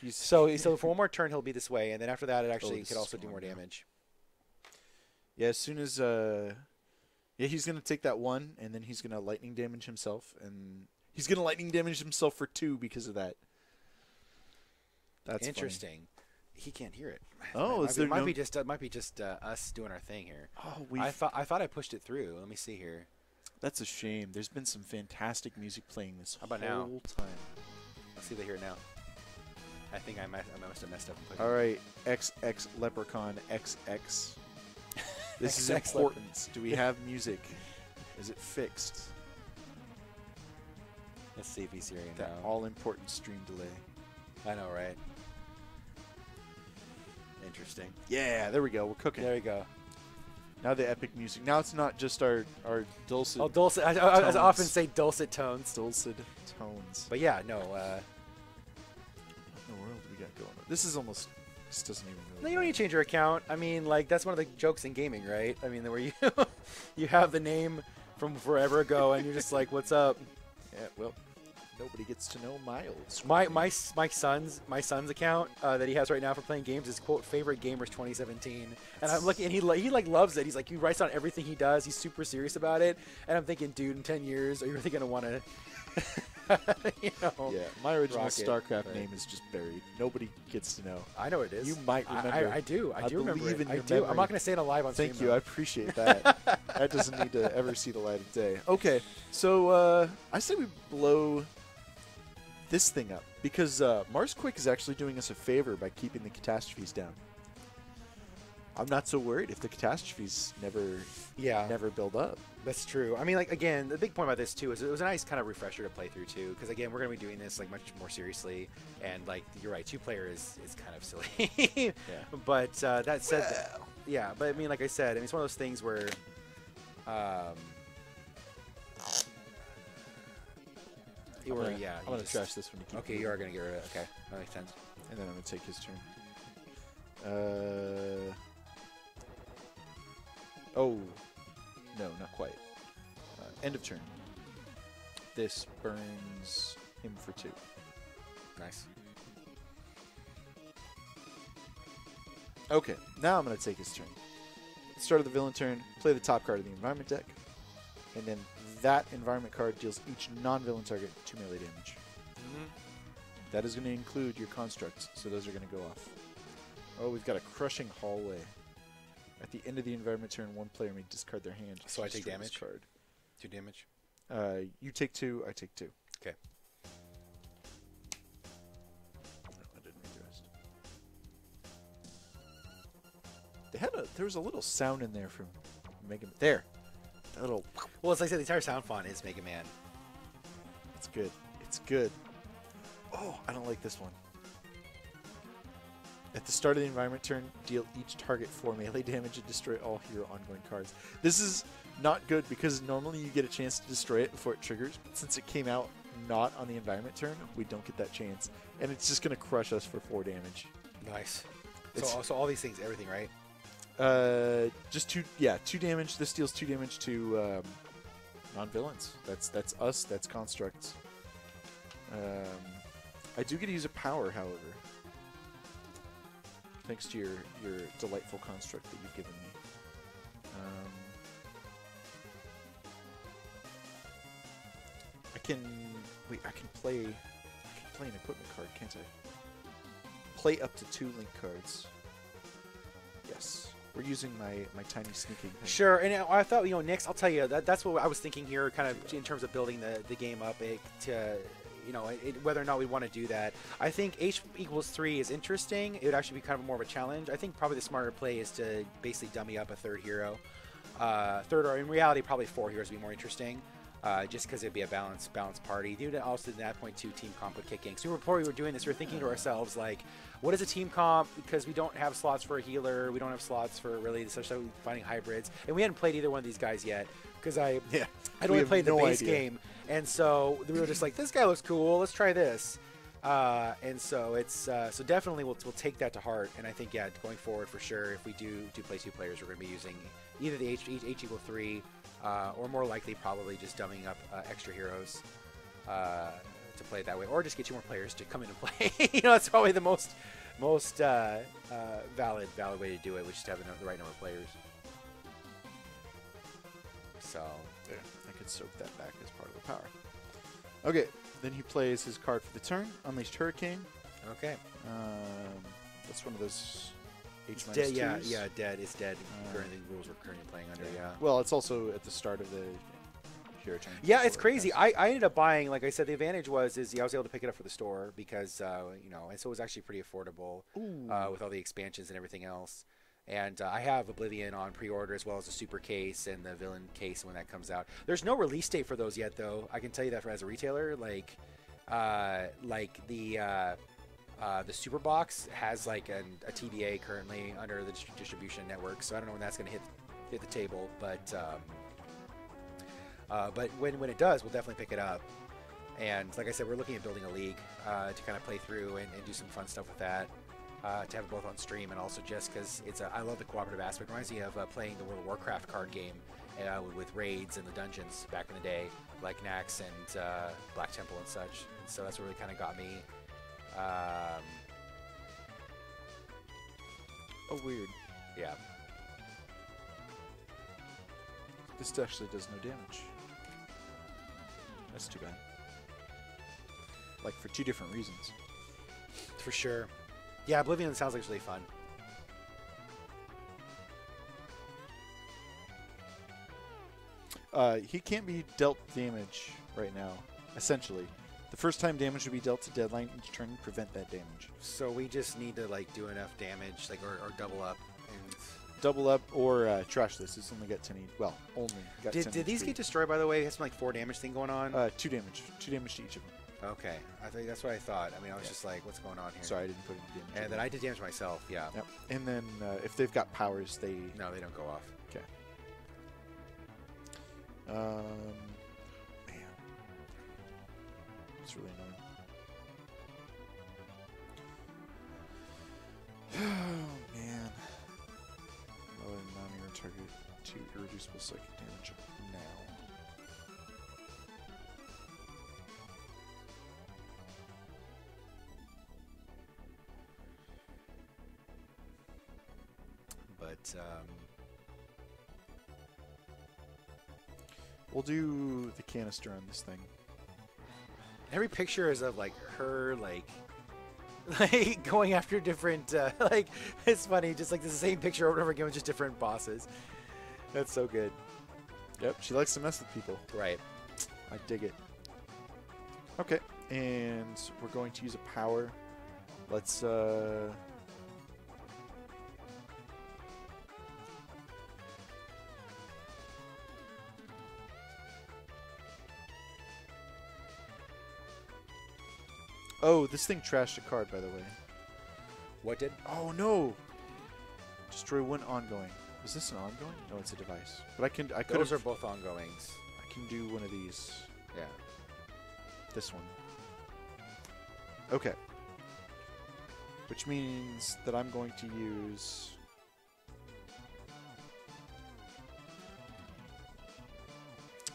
He's So for one more turn he'll be this way, and then after that it actually this could is also do gone more now. damage. Yeah, as soon as he's gonna take that 1, and then he's gonna lightning damage himself, and he's gonna lightning damage himself for 2 because of that. That's interesting. funny. He can't hear it. Oh, it might be just us doing our thing here. Oh, I thought I pushed it through. Let me see here. That's a shame. There's been some fantastic music playing this How about whole now? time. Let's see if they hear it now. I think I must have messed up. And All right, XX Leprechaun XX. This is XX important. Do we have music? Is it fixed? Let's see if he's hearing it That now. all-important stream delay. I know, right? Interesting. Yeah, there we go. We're cooking. There you go. Now the epic music. Now it's not just our dulcet. Oh, dulcet. I often say dulcet tones. Dulcet tones. But yeah, no. What in the world do we got going on? This is almost. This doesn't even. No, Really you don't need to change your account. I mean, like that's one of the jokes in gaming, right? I mean, where you you have the name from forever ago, and you're just like, "What's up?" Yeah. Well, nobody gets to know Miles. My son's account that he has right now for playing games is quote favorite gamers 2017, and I'm looking, and he like loves it. He's like he writes on everything he does. He's super serious about it, and I'm thinking, dude, in 10 years, are you really gonna want to? You know, Yeah, my original rocket, StarCraft but- name is just buried. Nobody gets to know. I know it is. You might remember. I do. I do remember believe it. in I your do. I'm memory. not gonna say it live on Thank stream. you. I though. appreciate that. That doesn't need to ever see the light of day. Okay, so I say we blow this thing up because Marsquake is actually doing us a favor by keeping the catastrophes down. I'm not so worried if the catastrophes never build up. That's true. I mean, like again, the big point about this too is it was a nice kind of refresher to play through too, because again, we're gonna be doing this like much more seriously, and like you're right, 2-player is kind of silly. Yeah. But that said, yeah. But I mean, like I said, I mean, it's one of those things where, I'm gonna you trash this when you keep. Okay, you are gonna get rid of it. Okay, that makes sense. And then I'm gonna take his turn. Oh, no, not quite. End of turn. This burns him for 2. Nice. Okay, now I'm going to take his turn. Start of the villain turn, play the top card of the environment deck, and then that environment card deals each non-villain target 2 melee damage. That is going to include your constructs, so those are going to go off. Oh, we've got a crushing hallway. At the end of the environment turn, one player may discard their hand. So I take destroy damage? this card. 2 damage. You take 2, I take 2. Okay. No, I didn't read the rest. There was a little sound in there from Mega Man. There. That little. Well, it's like I said, the entire sound font is Mega Man. It's good. It's good. Oh, I don't like this one. At the start of the environment turn, deal each target 4 melee damage and destroy all hero ongoing cards. This is not good because normally you get a chance to destroy it before it triggers. But since it came out not on the environment turn, we don't get that chance. And it's just going to crush us for 4 damage. Nice. It's- So all these things, everything, right? Just 2, yeah, 2 damage. This deals 2 damage to non-villains. That's us, that's constructs. I do get to use a power, however. Thanks to your delightful construct that you've given me. I can play an equipment card, can't I? Play up to 2 link cards. Yes. We're using my tiny sneaking thing. Sure, and I thought, Nix, I'll tell you, that's what I was thinking here, kind of in terms of building the game up to, whether or not we want to do that. I think H=3 is interesting. It would actually be kind of more of a challenge. I think probably the smarter play is to basically dummy up a 3rd hero. Or in reality, probably 4 heroes would be more interesting. Just because it'd be a balanced party. Dude, also at that point, 2 team comp would kick in. So before we were doing this, we were thinking to ourselves, like, what is a team comp? Because we don't have slots for a healer. We don't have slots for really such finding hybrids. And we hadn't played either one of these guys yet. Because I'd only played the base game. And so we were just like, this guy looks cool. Let's try this. And so it's so definitely we'll take that to heart. And I think going forward for sure, if we do play 2 players, we're going to be using either the H equal 3, or more likely probably just dumbing up extra heroes to play it that way, or just get 2 more players to come in and play. That's probably the most valid way to do it, which is to have the right number of players. So yeah, I could soak that back as part of the power. Okay, then he plays his card for the turn, Unleashed Hurricane. Okay. That's one of those H dead. -2s. Yeah, dead. It's dead. Currently, rules we're currently playing under. Yeah. Well, it's also at the start of the hero turn. Yeah, it's crazy. I ended up buying, like I said, the advantage I was able to pick it up for the store because and so it was actually pretty affordable with all the expansions and everything else. And I have Oblivion on pre-order as well as the Super Case and the Villain Case when that comes out. There's no release date for those yet, though. I can tell you that as a retailer, like the Super Box has like a TBA currently under the distribution network, so I don't know when that's going to hit the table, but when it does, we'll definitely pick it up. And like I said, we're looking at building a league to kind of play through and do some fun stuff with that. To have it both on stream and also just because I love the cooperative aspect. It reminds me of playing the World of Warcraft card game with raids and the dungeons back in the day, like Nax and Black Temple and such. And so that's what really kind of got me. Oh, weird. Yeah. This actually does no damage. That's too bad. Like, for 2 different reasons. For sure. Yeah, Oblivion sounds like really fun. He can't be dealt damage right now, essentially. The first time damage would be dealt to deadline each turn to prevent that damage. So we just need to like do enough damage, like or double up. And double up or trash this. It's only got 10 each. Well, only got 10 Did these get destroyed, by the way? It has some like 4 damage thing going on? 2 damage. 2 damage to each of them. Okay. I think that's what I thought. I mean, I was just like, what's going on here? Sorry, I didn't put any damage. And then I did damage myself, yeah. Yep. And then if they've got powers, they... No, they don't go off. Okay. Man. It's really annoying. Oh, man. Lower non-hero target to irreducible psychic damage now. But, we'll do the canister on this thing. every picture is of like her like going after different like it's funny, just like the same picture over and over again with just different bosses. That's so good. Yep, she likes to mess with people. Right. I dig it. Okay, and we're going to use a power. Let's Oh, this thing trashed a card, by the way. What did? Oh no! Destroy 1 ongoing. Was this an ongoing? No, it's a device. But I could. Those are both ongoings. I can do one of these. Yeah. This one. Okay. Which means that I'm going to use...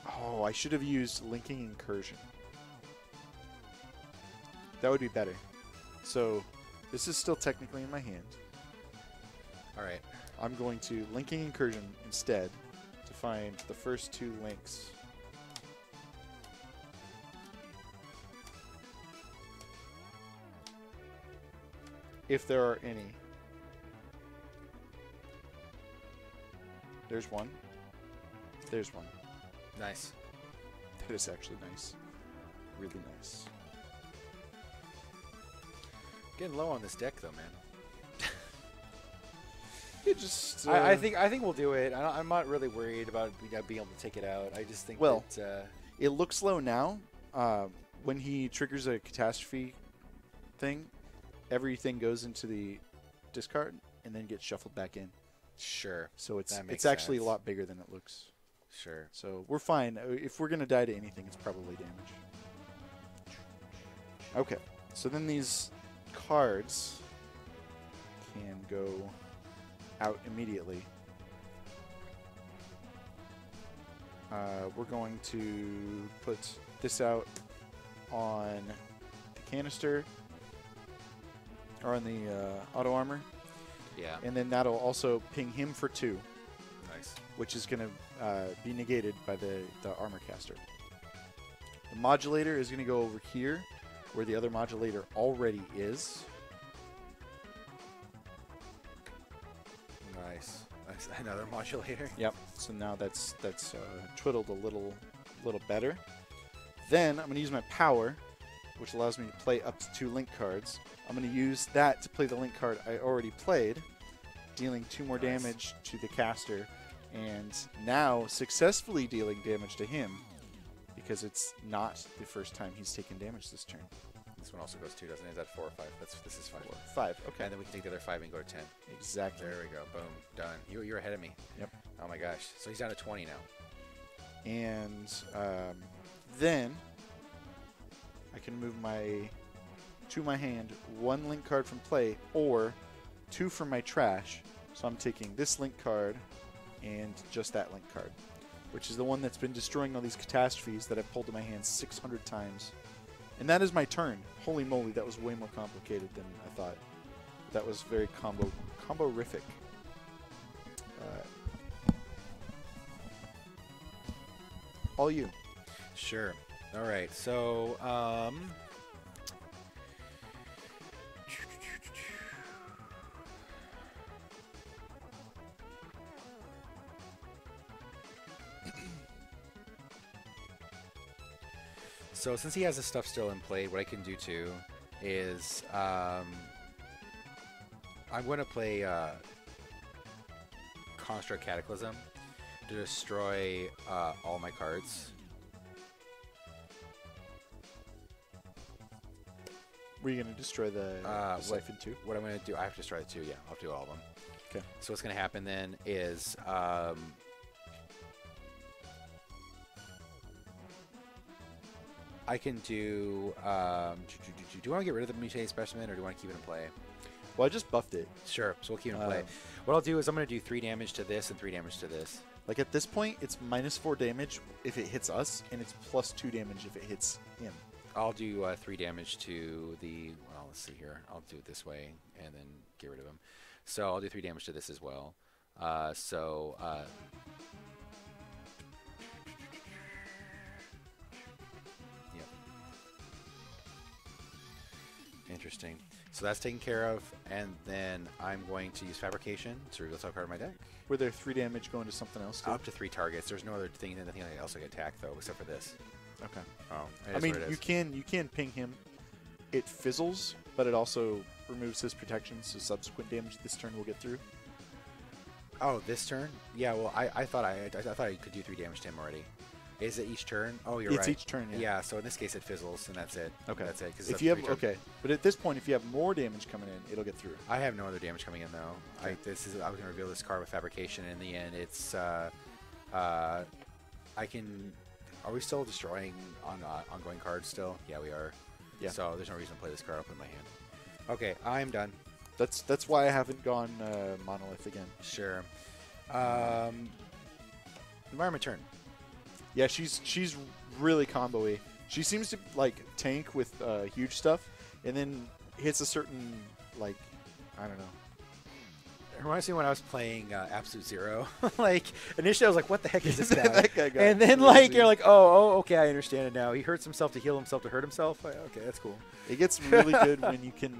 Oh, I should have used Linking Incursion. That would be better. So, this is still technically in my hand. Alright. I'm going to Linking Incursion instead to find the first 2 links. If there are any. There's one. There's one. Nice. That is actually nice. Really nice. Getting low on this deck though, man. It just. I think we'll do it. I'm not really worried about being able to take it out. I just think that it looks low now. When he triggers a catastrophe thing, everything goes into the discard and then gets shuffled back in. Sure. So it's actually a lot bigger than it looks. Sure. So we're fine. If we're going to die to anything, it's probably damage. Okay. So then these cards can go out immediately. We're going to put this out on the canister, or on the auto armor. Yeah. And then that'll also ping him for 2. Nice. Which is going to be negated by the armor caster. The modulator is going to go over here, where the other modulator already is. Nice. Another modulator. Yep. So now that's twiddled a little better. Then I'm going to use my power, which allows me to play up to 2 link cards. I'm going to use that to play the link card I already played, dealing 2 more damage to the caster, and now successfully dealing damage to him, because it's not the first time he's taken damage this turn. This one also goes 2, doesn't it? Is that 4 or 5? This is 5. 5. Okay. And then we can take the other 5 and go to 10. Exactly. There we go. Boom. Done. You're ahead of me. Yep. Oh my gosh. So he's down to 20 now. And then I can move to my hand 1 link card from play, or 2 from my trash. So I'm taking this link card and just that link card, which is the one that's been destroying all these catastrophes that I've pulled in my hand 600 times. And that is my turn. Holy moly, that was way more complicated than I thought. That was very combo-rific. All you. Sure. All right. So, so since he has this stuff still in play, what I can do too is I'm going to play Construct Cataclysm to destroy all my cards. Were you going to destroy the Siphon too? What I'm going to do, I have to destroy the 2, yeah. I'll do all of them. Okay. So what's going to happen then is I can do... do you want to get rid of the Mutated Specimen, or do you want to keep it in play? Well, I just buffed it. Sure, so we'll keep it in play. What I'll do is I'm going to do 3 damage to this and 3 damage to this. Like at this point, it's -4 damage if it hits us, and it's +2 damage if it hits him. I'll do 3 damage to the... Well, let's see here. I'll do it this way and then get rid of him. So I'll do 3 damage to this as well. Yep. Interesting. So that's taken care of, and then I'm going to use Fabrication to reveal top card of my deck. Were there 3 damage going to something else too? Up to 3 targets. There's no other thing else I get attacked though, except for this. Okay. Oh, I mean, you can ping him. It fizzles, but it also removes his protection, so subsequent damage this turn will get through. Oh, this turn? Yeah. Well, I thought I could do 3 damage to him already. Is it each turn? Oh, you're right. It's each turn. Yeah. Yeah. So in this case, it fizzles, and that's it. Okay. That's it. If you have but at this point, if you have more damage coming in, it'll get through. I have no other damage coming in though. Okay. I was going to reveal this card with Fabrication. And in the end, it's I can. Are we still destroying on ongoing cards still? Yeah, we are. Yeah. So there's no reason to play this card up in my hand. Okay, I'm done. That's why I haven't gone Monolith again. Sure. Environment turn. Yeah, she's really combo-y. She seems to like tank with huge stuff, and then hits a certain like I don't know. It reminds me when I was playing Absolute Zero. Like initially, I was like, "What the heck is this guy?" That guy got and then crazy. like you're like, "Oh, okay, I understand it now. He hurts himself to heal himself to hurt himself." Okay, that's cool. It gets really good when you can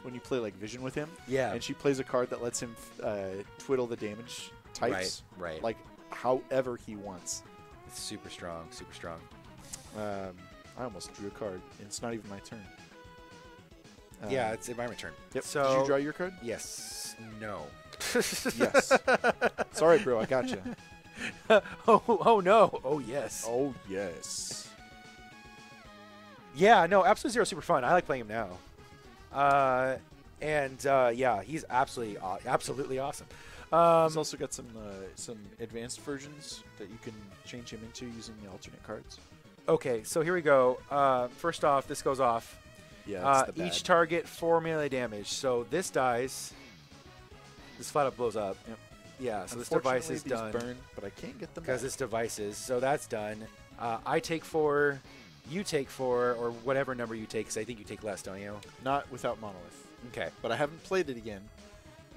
when you play like Vision with him. Yeah. And she plays a card that lets him twiddle the damage types. Right. Like however he wants. It's super strong. Super strong. I almost drew a card, and it's not even my turn. Yeah, it's environment turn. Yep. So did you draw your card? Yes. No. Yes. It's all right, bro. I got you. Oh no. Oh yes. Oh yes. Yeah. No. Absolute Zero is super fun. I like playing him now. Yeah, he's absolutely awesome. He's also got some advanced versions that you can change him into using the alternate cards. Okay, so here we go. First off, this goes off. Yeah, that's the bad. Each target 4 melee damage. So this dies. This flat up blows up. Yep. Yeah, so this device is these done. burn, but I can't get them because back. it's devices. So that's done. I take 4. You take 4, or whatever number you take, because I think you take less, don't you? Not without Monolith. Okay. But I haven't played it again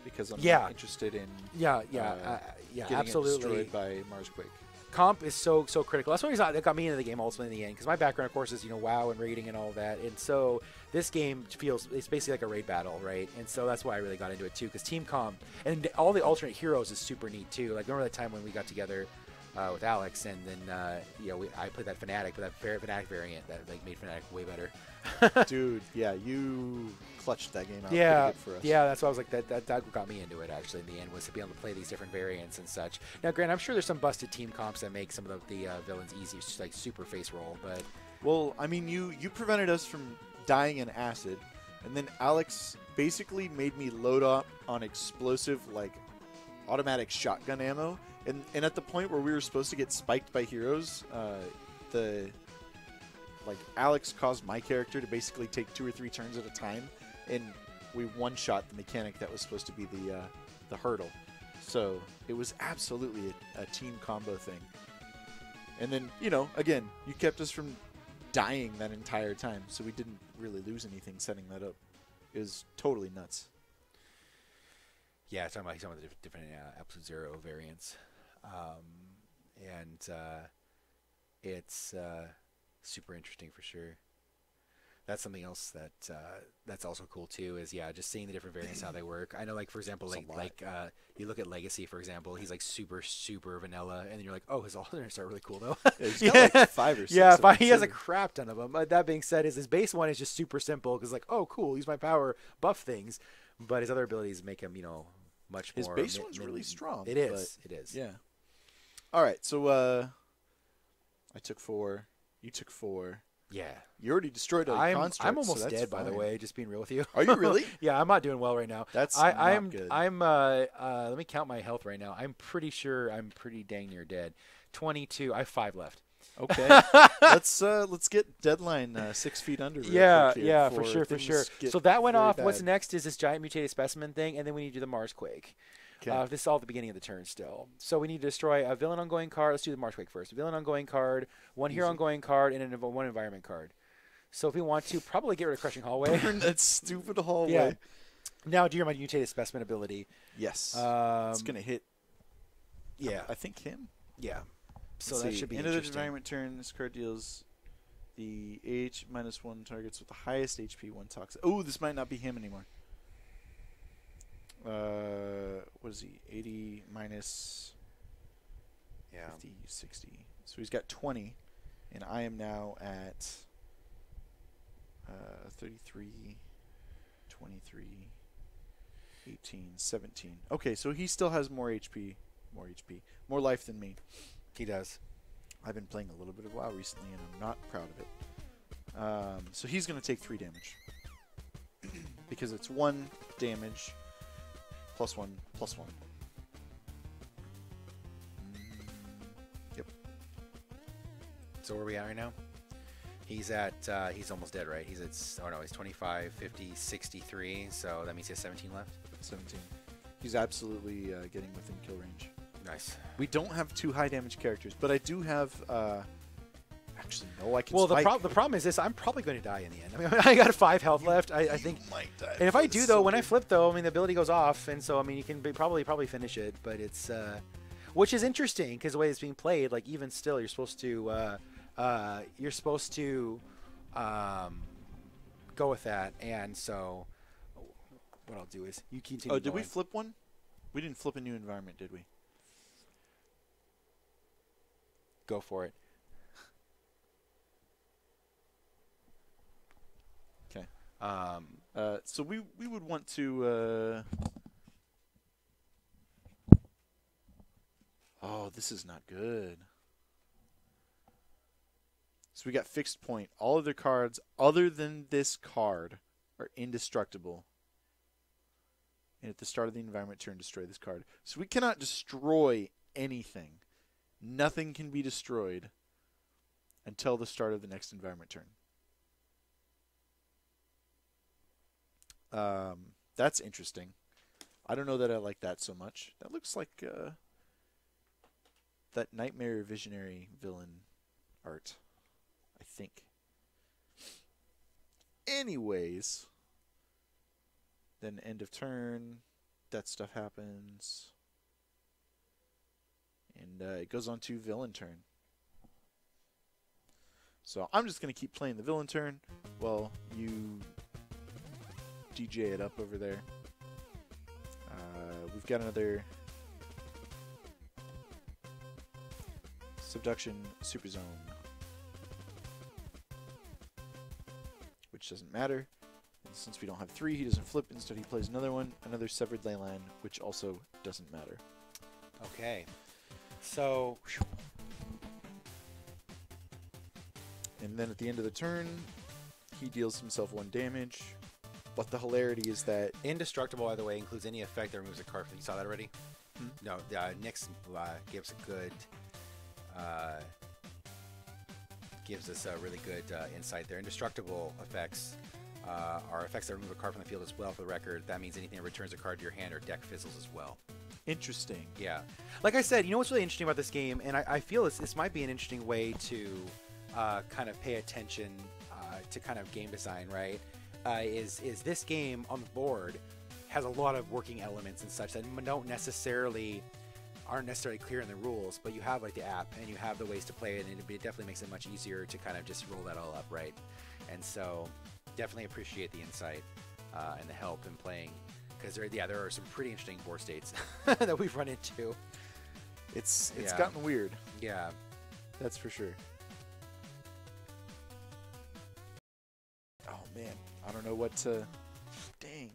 because I'm Yeah. not interested in Yeah, getting absolutely. it destroyed by Marsquake. Comp is so critical. That's one reason that got me into the game ultimately in the end, because my background, of course, is WoW and raiding and all that, and so this game feels it's basically like a raid battle, right? And so that's why I really got into it too, because team comp and all the alternate heroes is super neat too. Like remember that time when we got together with Alex, and then I played that Fnatic, but that Fnatic variant that like made Fnatic way better. Dude, yeah, you clutched that game out Yeah, pretty good for us. yeah, that's why I was like that got me into it actually in the end, was to be able to play these different variants and such. Now, Grant, I'm sure there's some busted team comps that make some of the villains easy, just like super face roll, but Well, I mean, you prevented us from dying in acid, and then Alex basically made me load up on explosive, like, automatic shotgun ammo, and at the point where we were supposed to get spiked by heroes, Alex caused my character to basically take 2 or 3 turns at a time, and we one-shot the mechanic that was supposed to be the hurdle. So it was absolutely a team combo thing. And then, again, you kept us from dying that entire time, so we didn't really lose anything setting that up. It was totally nuts. yeah, talking about some of the different Absolute Zero variants, and it's super interesting for sure. That's something else that's also cool too. Is just seeing the different variants, how they work. I know, like for example, you look at Legacy, for example. He's like super vanilla, and then you're like, oh, his alternates are really cool though. Yeah, he's got like 5 or 6. Yeah, of them he has a too. crap ton of them. That being said, his base one is just super simple because like, oh, cool, use my power, buff things, but his other abilities make him much His more. base one's really strong. It is. It is. Yeah. All right, so I took 4. You took 4. Yeah. You already destroyed all your constructs. I'm almost so that's dead, by the fine. way. Just being real with you. Are you really? Yeah, I'm not doing well right now. That's I'm not good. let me count my health right now. I'm pretty sure I'm pretty dang near dead. 22. I have 5 left. Okay. let's get deadline 6 feet under. Real quick here for sure. things get So that went very off. bad. What's next is this giant mutated specimen thing, and then we need to do the Marsquake. Okay. This is all at the beginning of the turn still. So we need to destroy a villain ongoing card. Let's do the Marsquake first. A villain ongoing card, 1 hero ongoing card, and 1 environment card. So if we want to, probably get rid of Crushing Hallway. Burn that stupid hallway. Yeah. Now, do you remember mutated specimen ability? Yes. It's gonna hit. Yeah. I think him. Yeah. So Let's that see. should be End of the interesting. environment turn. This card deals the -1 targets with the highest HP 1 toxic. Oh, this might not be him anymore. What is he? 80 minus 50, 60. So he's got 20, and I am now at 33, 23, 18, 17. Okay, so he still has more HP, more life than me. He does. I've been playing a little bit of WoW recently, and I'm not proud of it. So he's going to take 3 damage. Because it's 1 damage plus 1 plus 1. Yep. So where are we at right now? He's at, he's almost dead, right? He's at, he's 25, 50, 63. So that means he has 17 left. 17. He's absolutely getting within kill range. Nice. We don't have 2 high damage characters, but I do have... actually, no, I can Well, spike. the problem is this. I'm probably going to die in the end. I mean, I got 5 health left. I think. Might die. And if I do, though, when I flip, though, I mean, the ability goes off. And so, I mean, you can probably finish it. But it's... which is interesting, because the way it's being played, like, even still, you're supposed to... go with that. And so... What I'll do is you continue. Oh, did we going. flip one? We didn't flip a new environment, did we? Go for it. Okay. So we would want to. Oh, this is not good. So we got fixed point. All other cards other than this card are indestructible. and at the start of the environment turn, destroy this card. So we cannot destroy anything. Nothing can be destroyed until the start of the next environment turn. That's interesting. I don't know that I like that so much. That looks like that Nightmare Visionary villain art, I think. Anyways, then end of turn, that stuff happens. And it goes on to villain turn. So I'm just going to keep playing the villain turn while you DJ it up over there. We've got another Subduction Super Zone, which doesn't matter. And since we don't have 3, he doesn't flip. Instead, he plays another one, another Severed Leyline, which also doesn't matter. Okay. So... And then at the end of the turn, he deals himself 1 damage. But the hilarity is that... Indestructible, by the way, includes any effect that removes a card from... You saw that already? No, Nyx gives a good... gives us a really good insight there. Indestructible effects are effects that remove a card from the field as well, for the record. That means anything that returns a card to your hand or deck fizzles as well. Interesting. Yeah. Like I said, you know what's really interesting about this game, and I feel this might be an interesting way to kind of pay attention to kind of game design, right? Is this game on the board has a lot of working elements and such that aren't necessarily clear in the rules, but you have like the app and you have the ways to play it, and it definitely makes it much easier to kind of just roll that all up, right? And so definitely appreciate the insight and the help in playing, because there are some pretty interesting board states that we've run into. It's gotten weird. Yeah, that's for sure. Oh man, I don't know what to... Dang.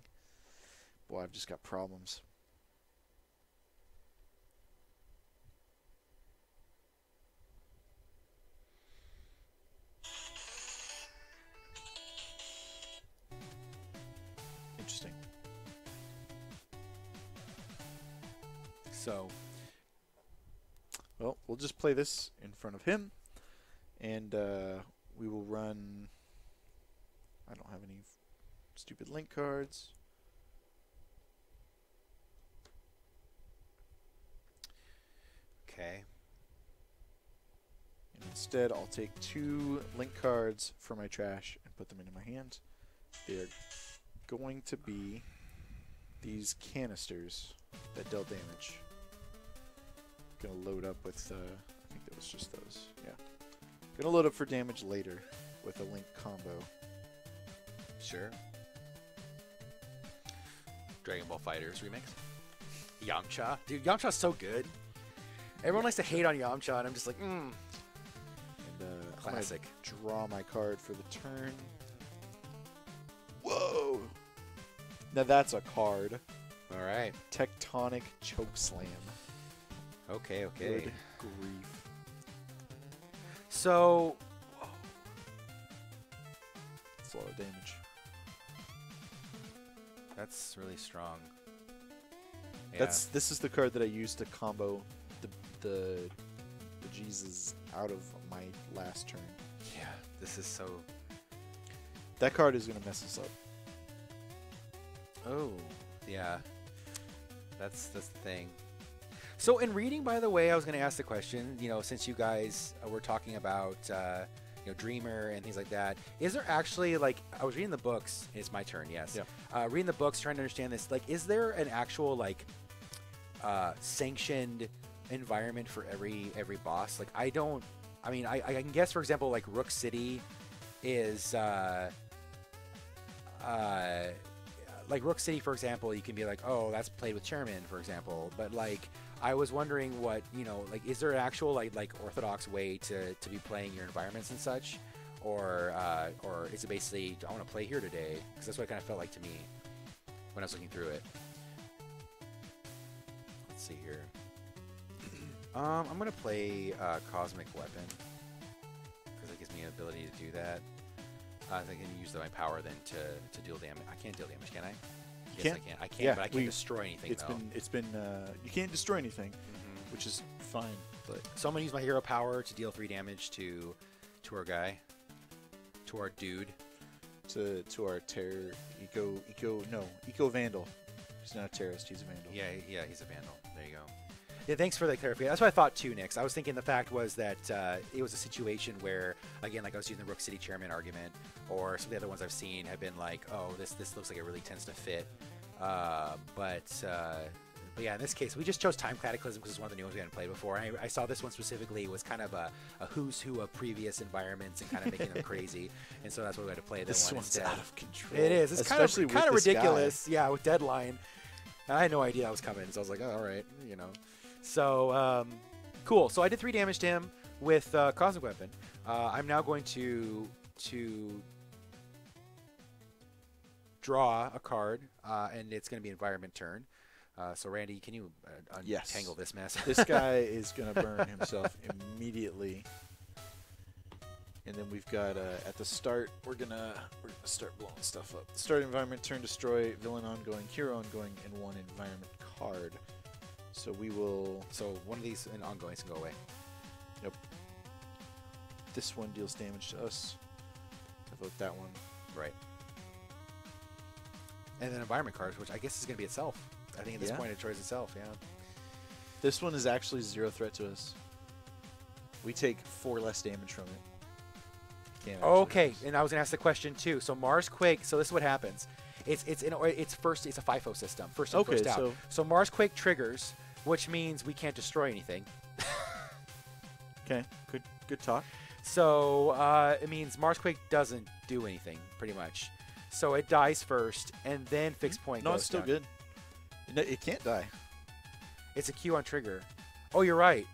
Boy, I've just got problems. Interesting. So, well, we'll just play this in front of him, and we will run... I don't have any stupid link cards. okay. And instead, I'll take 2 link cards from my trash and put them into my hand. They're going to be these canisters that dealt damage. Gonna load up with, I think that was just those. Yeah. Gonna load up for damage later with a link combo. Sure. Dragon Ball Fighters remix. Yamcha. Dude, Yamcha's so good. Everyone likes to hate on Yamcha, and I'm just like, And classic. Draw my card for the turn. Whoa! Now that's a card. All right. Tectonic Chokeslam. Okay. Good grief. So... That's a lot of damage. That's really strong. Yeah. This is the card that I used to combo the Jesus out of my last turn. Yeah, this is so... That card is going to mess us up. Oh, yeah. That's the thing. So in reading, by the way, I was going to ask the question, since you guys were talking about, Dreamer and things like that, is there actually, I was reading the books, it's my turn, yes. Yeah. Reading the books, trying to understand this, is there an actual, sanctioned environment for every boss? I can guess, for example, Rook City is, Rook City, for example, you can be like, oh, that's played with Chairman, for example. But I was wondering what, is there an actual orthodox way to be playing your environments and such, or is it basically I want to play here today? Because that's what it kind of felt like to me when I was looking through it. Let's see here. I'm gonna play Cosmic Weapon because it gives me an ability to do that. I can use my power then to deal damage. I can't deal damage, can I? You Yes, can't? I can, Yeah, but I can't destroy anything. It's been you can't destroy anything, which is fine. But So I'm gonna use my hero power to deal 3 damage to our guy, to our dude. to our terror eco vandal. He's not a terrorist. He's a vandal. Yeah, he's a vandal. There you go. Yeah, thanks for the clarification. That's what I thought too, Nix. I was thinking the fact was that it was a situation where, again, like I was using the Rook City Chairman argument, or some of the other ones I've seen have been like, oh, this looks like it really tends to fit. But yeah, in this case, we just chose Time Cataclysm because it's one of the new ones we hadn't played before. And I saw this one specifically was kind of a who's who of previous environments and kind of making them crazy. And so that's why we had to play this one one's instead. out of control. It is. It's Especially kind of with this ridiculous. guy. Yeah, with Deadline. I had no idea that was coming, so I was like, oh, all right, you know. So, cool. So I did 3 damage to him with Cosmic Weapon. I'm now going to draw a card, and it's going to be Environment turn. So, Randy, can you untangle this mess? This guy is going to burn himself immediately. And then we've got, at the start, we're gonna start blowing stuff up. Start environment, turn, destroy, villain ongoing, hero ongoing, and 1 environment card. So we will... So one of these and ongoings can go away. Yep. This one deals damage to us. I vote that one. Right. And then environment cards, which I guess is going to be itself. I think at this point it destroys itself, yeah. This one is actually 0 threat to us. We take 4 less damage from it. Okay, and I was gonna ask the question too. So Mars Quake. So this is what happens. It's a FIFO system. First in, first out. So Mars Quake triggers, which means we can't destroy anything. Okay, good talk. So it means Mars Quake doesn't do anything pretty much. So it dies first, and then fixed point. No, goes it's still down. good. No, it can't die. It's a Q on trigger. Oh, you're right.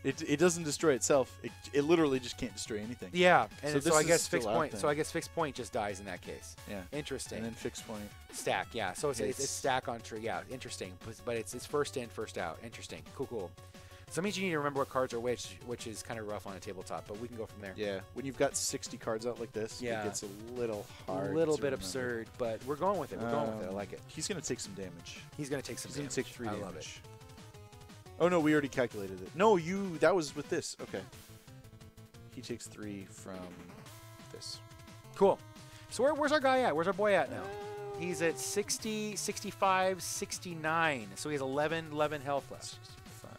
It doesn't destroy itself. It literally just can't destroy anything. Yeah, and so I guess still fixed out point. then. So I guess fixed point just dies in that case. Yeah. Interesting. And then fixed point. Stack. Yeah. So it's stack on trigger. Yeah. Interesting. But it's first in, first out. Interesting. Cool. So that means you need to remember what cards are which is kind of rough on a tabletop. But we can go from there. Yeah. When you've got 60 cards out like this, it gets a little hard. A little to bit remember. absurd, but we're going with it. We're going with it. I like it. He's gonna take some damage. He's gonna take some damage. He's gonna take 3 damage. I love it. Oh no, we already calculated it. No, that was with this. Okay. He takes 3 from this. Cool. So where's our guy at? Where's our boy at now? He's at 60, 65, 69. So he has 11 health left. 65,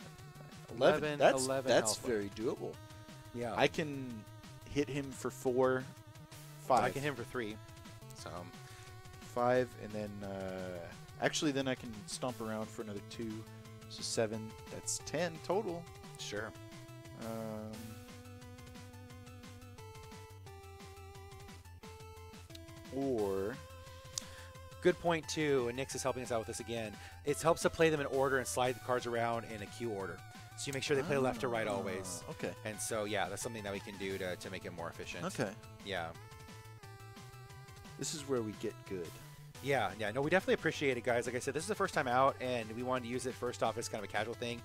11 That's health left. very doable. Yeah. I can hit him for 4, 5. I can hit him for 3. So 5, and then actually then I can stomp around for another 2. So 7. That's 10 total. sure. Or Good point too, and Nix is helping us out with this again. It helps to play them in order and slide the cards around in a queue order. So you make sure they play left to right always. Okay. And so yeah, that's something that we can do to make it more efficient. Okay. Yeah. This is where we get good. Yeah, no, we definitely appreciate it, guys. Like I said, this is the first time out, and we wanted to use it first off as kind of a casual thing,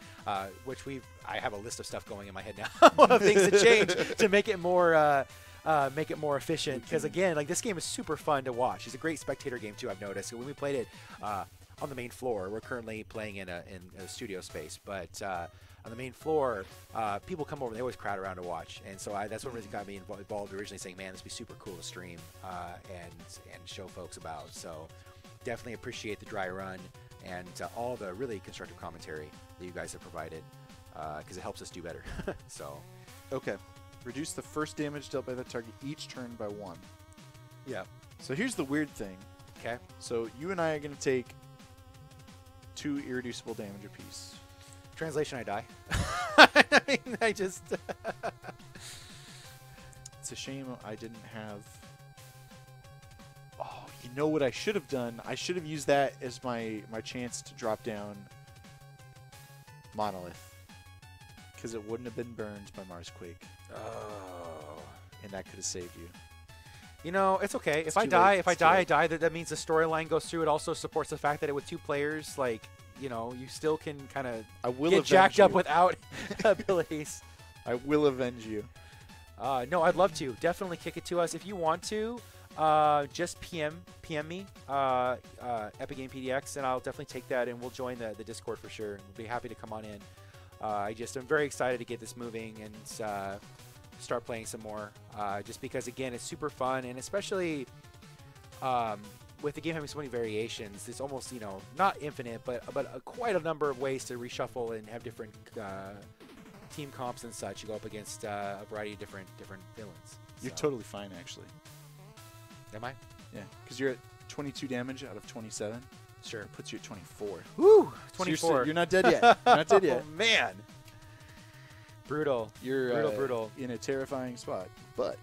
which I have a list of stuff going in my head now of things to change to make it more efficient. Because again, like this game is super fun to watch. It's a great spectator game too. I've noticed when we played it on the main floor. We're currently playing in a studio space, but on the main floor, people come over and they always crowd around to watch. And so that's what really got me involved originally, saying, man, this would be super cool to stream and show folks about. So definitely appreciate the dry run and all the really constructive commentary that you guys have provided, because it helps us do better. So Okay. Reduce the first damage dealt by the target each turn by 1. yeah. So here's the weird thing. Okay. So you and I are going to take 2 irreducible damage apiece. Translation, I die. I mean, I just... It's a shame I didn't have... Oh, you know what I should have done? I should have used that as my chance to drop down Monolith. Because it wouldn't have been burned by Marsquake. Oh. And that could have saved you. You know, it's okay. It's If I too die, late. if I It's too die, I late. die. That means the storyline goes through. It also supports the fact that with 2 players, like, you know, you still can kind of I will get avenge jacked up you. without abilities. I will avenge you. No, I'd love to. Definitely kick it to us if you want to. Just PM me, Epic Game PDX, and I'll definitely take that, and we'll join the Discord for sure. We'll be happy to come on in. I'm very excited to get this moving and start playing some more. Just because, again, it's super fun, and especially with the game having so many variations, it's almost, not infinite, but quite a number of ways to reshuffle and have different team comps and such. You go up against a variety of different villains. You're totally fine, actually. Am I? Yeah, because you're at 22 damage out of 27. Sure. It puts you at 24. Woo! 24. So you're not dead yet. You're not dead yet. Oh, man. Brutal. You're brutal. In a terrifying spot, but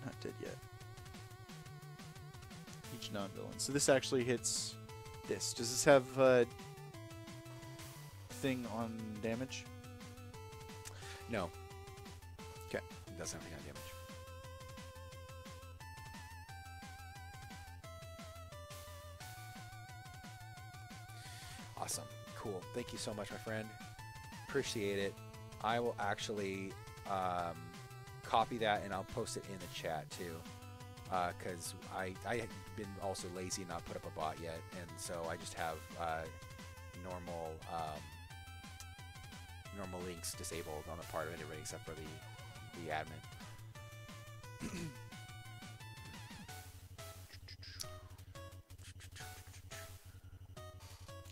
not dead yet. Each non-villain. So this actually hits this. Does this have a thing on damage? No. Okay. It doesn't have anything on damage. Awesome. Cool. Thank you so much, my friend. Appreciate it. I will actually copy that, and I'll post it in the chat too, because I have been also lazy and not put up a bot yet, and so I just have normal links disabled on the part of everybody except for the admin.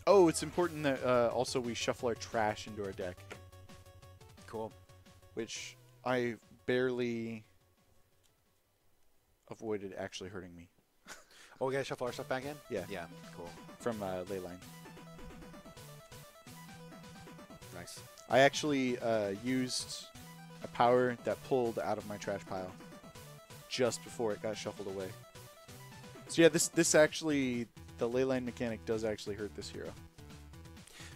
Oh, it's important that also we shuffle our trash into our deck. Cool. Which I barely avoided actually hurting me. Oh, we gotta shuffle our stuff back in? Yeah. Yeah, cool. From Leyline. Nice. I actually used a power that pulled out of my trash pile just before it got shuffled away. So yeah, this actually, the Leyline mechanic does actually hurt this hero.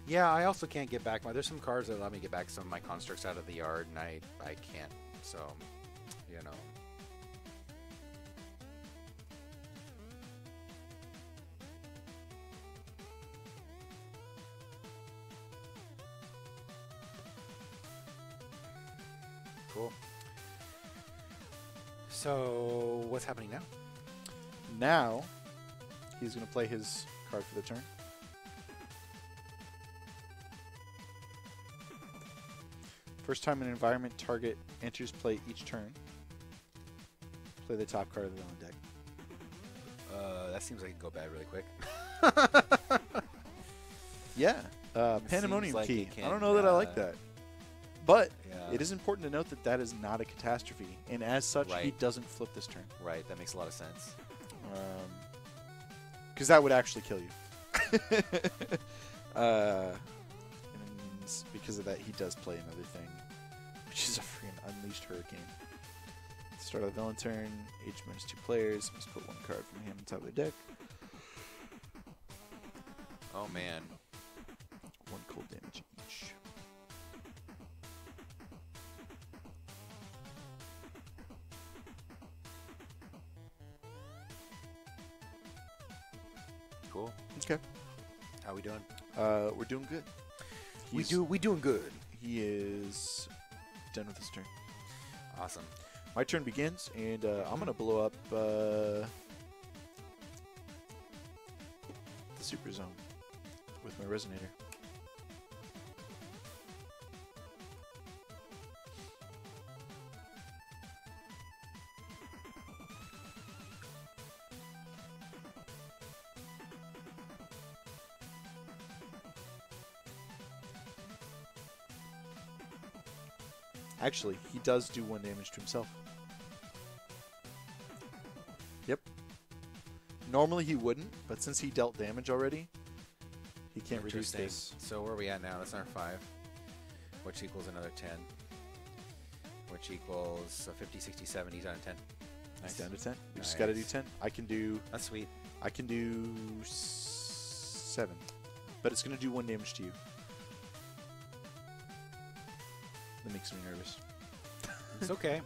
Yeah, I also can't get back there's some cards that allow me to get back some of my constructs out of the yard, and I can't. So, Cool. So, what's happening now? Now, he's going to play his card for the turn. First time an environment target enters play each turn, play the top card of the villain deck. That seems like it could go bad really quick. Yeah. Pandemonium like Key. can, I don't know that I like that. But yeah. it is important to note that that is not a catastrophe. And as such, he Right. doesn't flip this turn. Right, that makes a lot of sense. Because that would actually kill you. And because of that, he does play another thing, which is a freaking Unleashed Hurricane. Start of the villain turn, H minus 2 players, must put one card from hand on top of the deck. Oh, man. 1 cold damage each. Cool. Okay. How we doing? We're doing good. We doing good. He is done with his turn. Awesome. My turn begins, and I'm going to blow up the Super Zone with my Resonator. Actually, he does do 1 damage to himself. Yep. Normally he wouldn't, but since he dealt damage already, he can't reduce Interesting. this. So where are we at now? That's our 5. Which equals another 10. Which equals 50, 60, 70. He's on a 10. Nice. Nice. Down to 10. We just got to do 10. I can do That's sweet. 7. But it's going to do 1 damage to you. That makes me nervous. It's okay.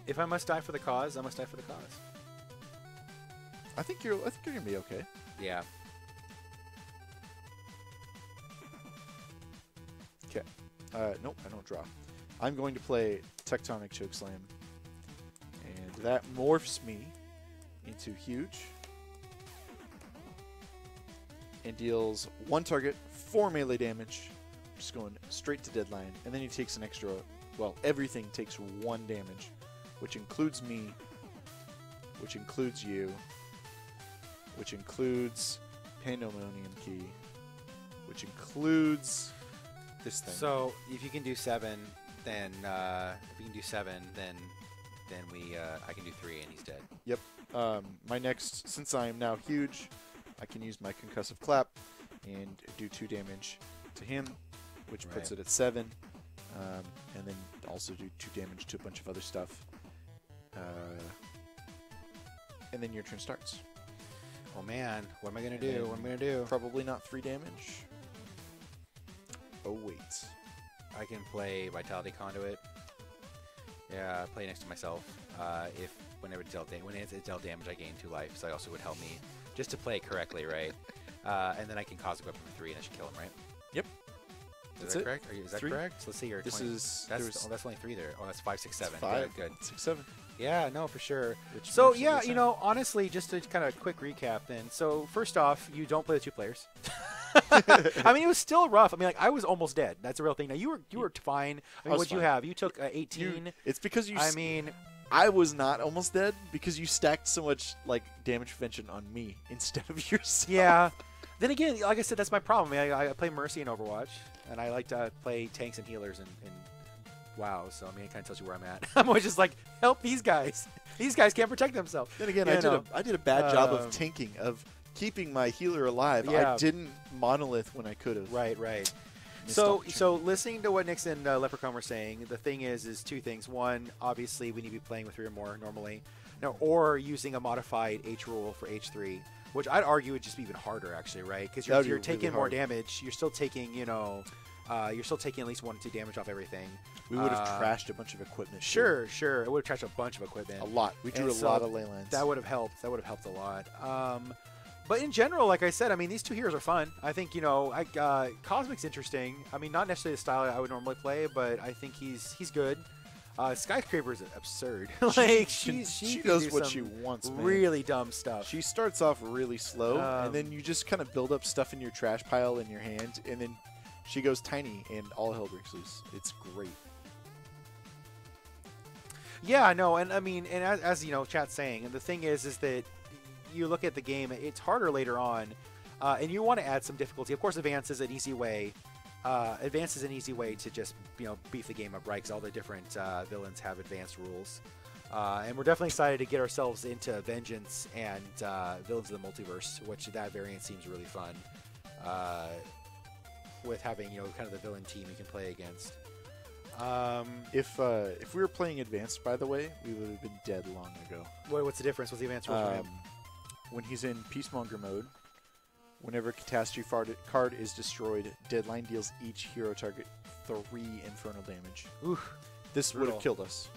If I must die for the cause, I must die for the cause. I think you're gonna be okay. Yeah. Okay. Nope, I don't draw. I'm going to play Tectonic Chokeslam, and that morphs me into huge. And deals 1 target, 4 melee damage. Just going straight to deadline. And then he takes an extra, well, everything takes 1 damage, which includes me, which includes you, which includes Pandemonium Key, which includes this thing. So if you can do 7, then if you can do 7, then I can do 3 and he's dead. Yep. My next, since I am now huge, I can use my concussive clap and do 2 damage to him, which puts it at 7, and then also do 2 damage to a bunch of other stuff. And then your turn starts. Oh man, what am I gonna do? What am I gonna do? Probably not 3 damage. Oh wait. I can play Vitality Conduit. Yeah, play next to myself. Whenever it's dealt damage, I gain 2 life, so it also would help me just to play it correctly, right? And then I can Cosmic Weapon for 3, and that should kill him, right? Yep. Is that correct? Is that 3. correct? So let's see here. This 20. is That's only 3 there. Oh, that's 5, 6, 7. 5. Good. 6, 7. Yeah, no, for sure. Which So makes yeah, sense. you know, honestly, just to kind of quick recap then. So first off, you don't play the 2 players. I mean, it was still rough. I mean, like I was almost dead. That's a real thing. Now you were fine. I mean, what'd you have? You took 18. It's because you. I mean, I was not almost dead because you stacked so much like damage prevention on me instead of yourself. yeah. Then again, like I said, that's my problem. I mean, I play Mercy in Overwatch, and I like to play tanks and healers in WoW. So I mean, it kind of tells you where I'm at. I'm always just like, help these guys. These guys can't protect themselves. Then again, I did a bad job of tanking, of keeping my healer alive. Yeah. I didn't monolith when I could have. Right. So listening to what Nix and Leprechaun were saying, the thing is 2 things. One, obviously, we need to be playing with 3 or more normally, or using a modified H rule for H3, which I'd argue would just be even harder, actually, right? Because you're taking more damage. You're still taking, you're still taking at least 1 to 2 damage off everything. We would have trashed a bunch of equipment. Sure. It would have trashed a bunch of equipment. A lot. We drew a lot of ley lines. That would have helped. That would have helped a lot. But in general, like I said, I mean, these 2 heroes are fun. I think, Cosmic's interesting. I mean, not necessarily the style I would normally play, but I think he's good. Skyscraper is absurd. Like she does what she wants, man. Really dumb stuff. She starts off really slow, and then you just kind of build up stuff in your trash pile in your hand, and then she goes tiny, and all hell breaks loose. It's great. Yeah, no, and I mean, and as you know, chat's saying, and the thing is that you look at the game, it's harder later on, and you want to add some difficulty. Of course, Advance is an easy way. Advance is an easy way to just beef the game up, right? Because all the different villains have advanced rules, and we're definitely excited to get ourselves into Vengeance and Villains of the Multiverse, which that variant seems really fun. With having kind of the villain team you can play against. If we were playing Advanced, by the way, we would have been dead long ago. What's the difference? What's the advanced rules for him? When he's in Peacemonger mode, whenever a catastrophe card is destroyed, Deadline deals each hero target 3 infernal damage. Oof, this would have killed us.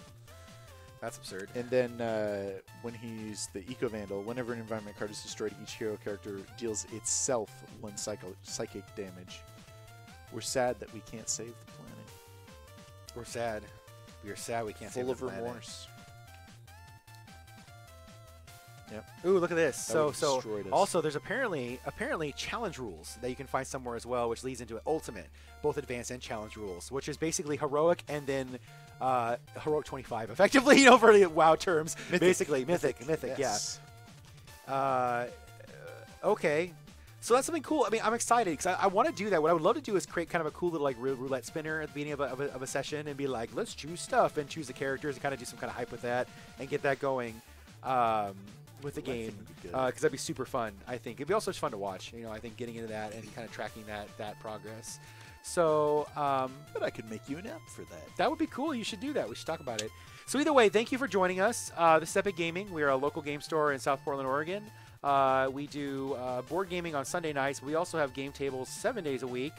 That's absurd. And then when he's the Eco Vandal, whenever an environment card is destroyed, each hero character deals itself 1 psychic damage. We're sad that we can't save the planet. We're sad. We are sad we can't save the planet. Full of remorse. Yep. Ooh, look at this. So also there's apparently challenge rules that you can find somewhere as well, which leads into Ultimate, both advanced and challenge rules, which is basically heroic and then heroic 25, effectively, for the WoW terms. Mythic. Basically, mythic, yes. yeah. Okay. So that's something cool. I mean, I'm excited because I want to do that. What I would love to do is create kind of a cool little roulette spinner at the beginning of a session and be like, let's choose stuff and choose the characters and kind of do some kind of hype with that and get that going. With the game, because that'd be super fun. I think it'd be also just fun to watch. I think getting into that and kind of tracking that progress. So, but I could make you an app for that. That would be cool. You should do that. We should talk about it. So either way, thank you for joining us. This is Epic Gaming. We are a local game store in South Portland, Oregon. We do board gaming on Sunday nights. We also have game tables 7 days a week,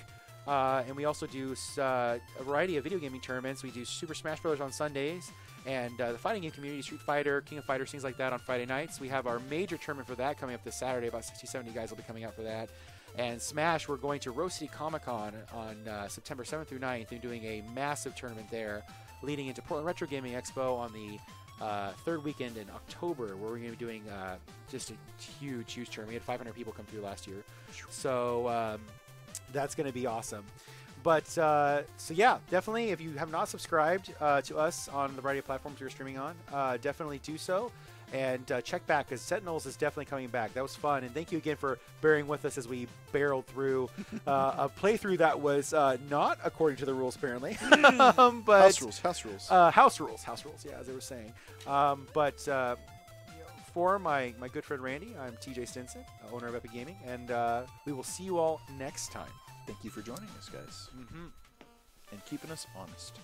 and we also do a variety of video gaming tournaments. We do Super Smash Bros. On Sundays. And the fighting game community, Street Fighter, King of Fighters, things like that on Friday nights. We have our major tournament for that coming up this Saturday. About 60, 70 guys will be coming out for that. And Smash, we're going to Rose City Comic-Con on September 7th through 9th and doing a massive tournament there, leading into Portland Retro Gaming Expo on the third weekend in October, where we're going to be doing just a huge tournament. We had 500 people come through last year. So that's going to be awesome. But so yeah, definitely, if you have not subscribed to us on the variety of platforms we're streaming on, definitely do so. And check back, because Sentinels is definitely coming back. That was fun. And thank you again for bearing with us as we barreled through a playthrough that was not according to the rules, apparently. But House rules. House rules, yeah, as they were saying. But for my good friend Randy, I'm TJ Stinson, owner of Epic Gaming. And we will see you all next time. Thank you for joining us, guys. And keeping us honest.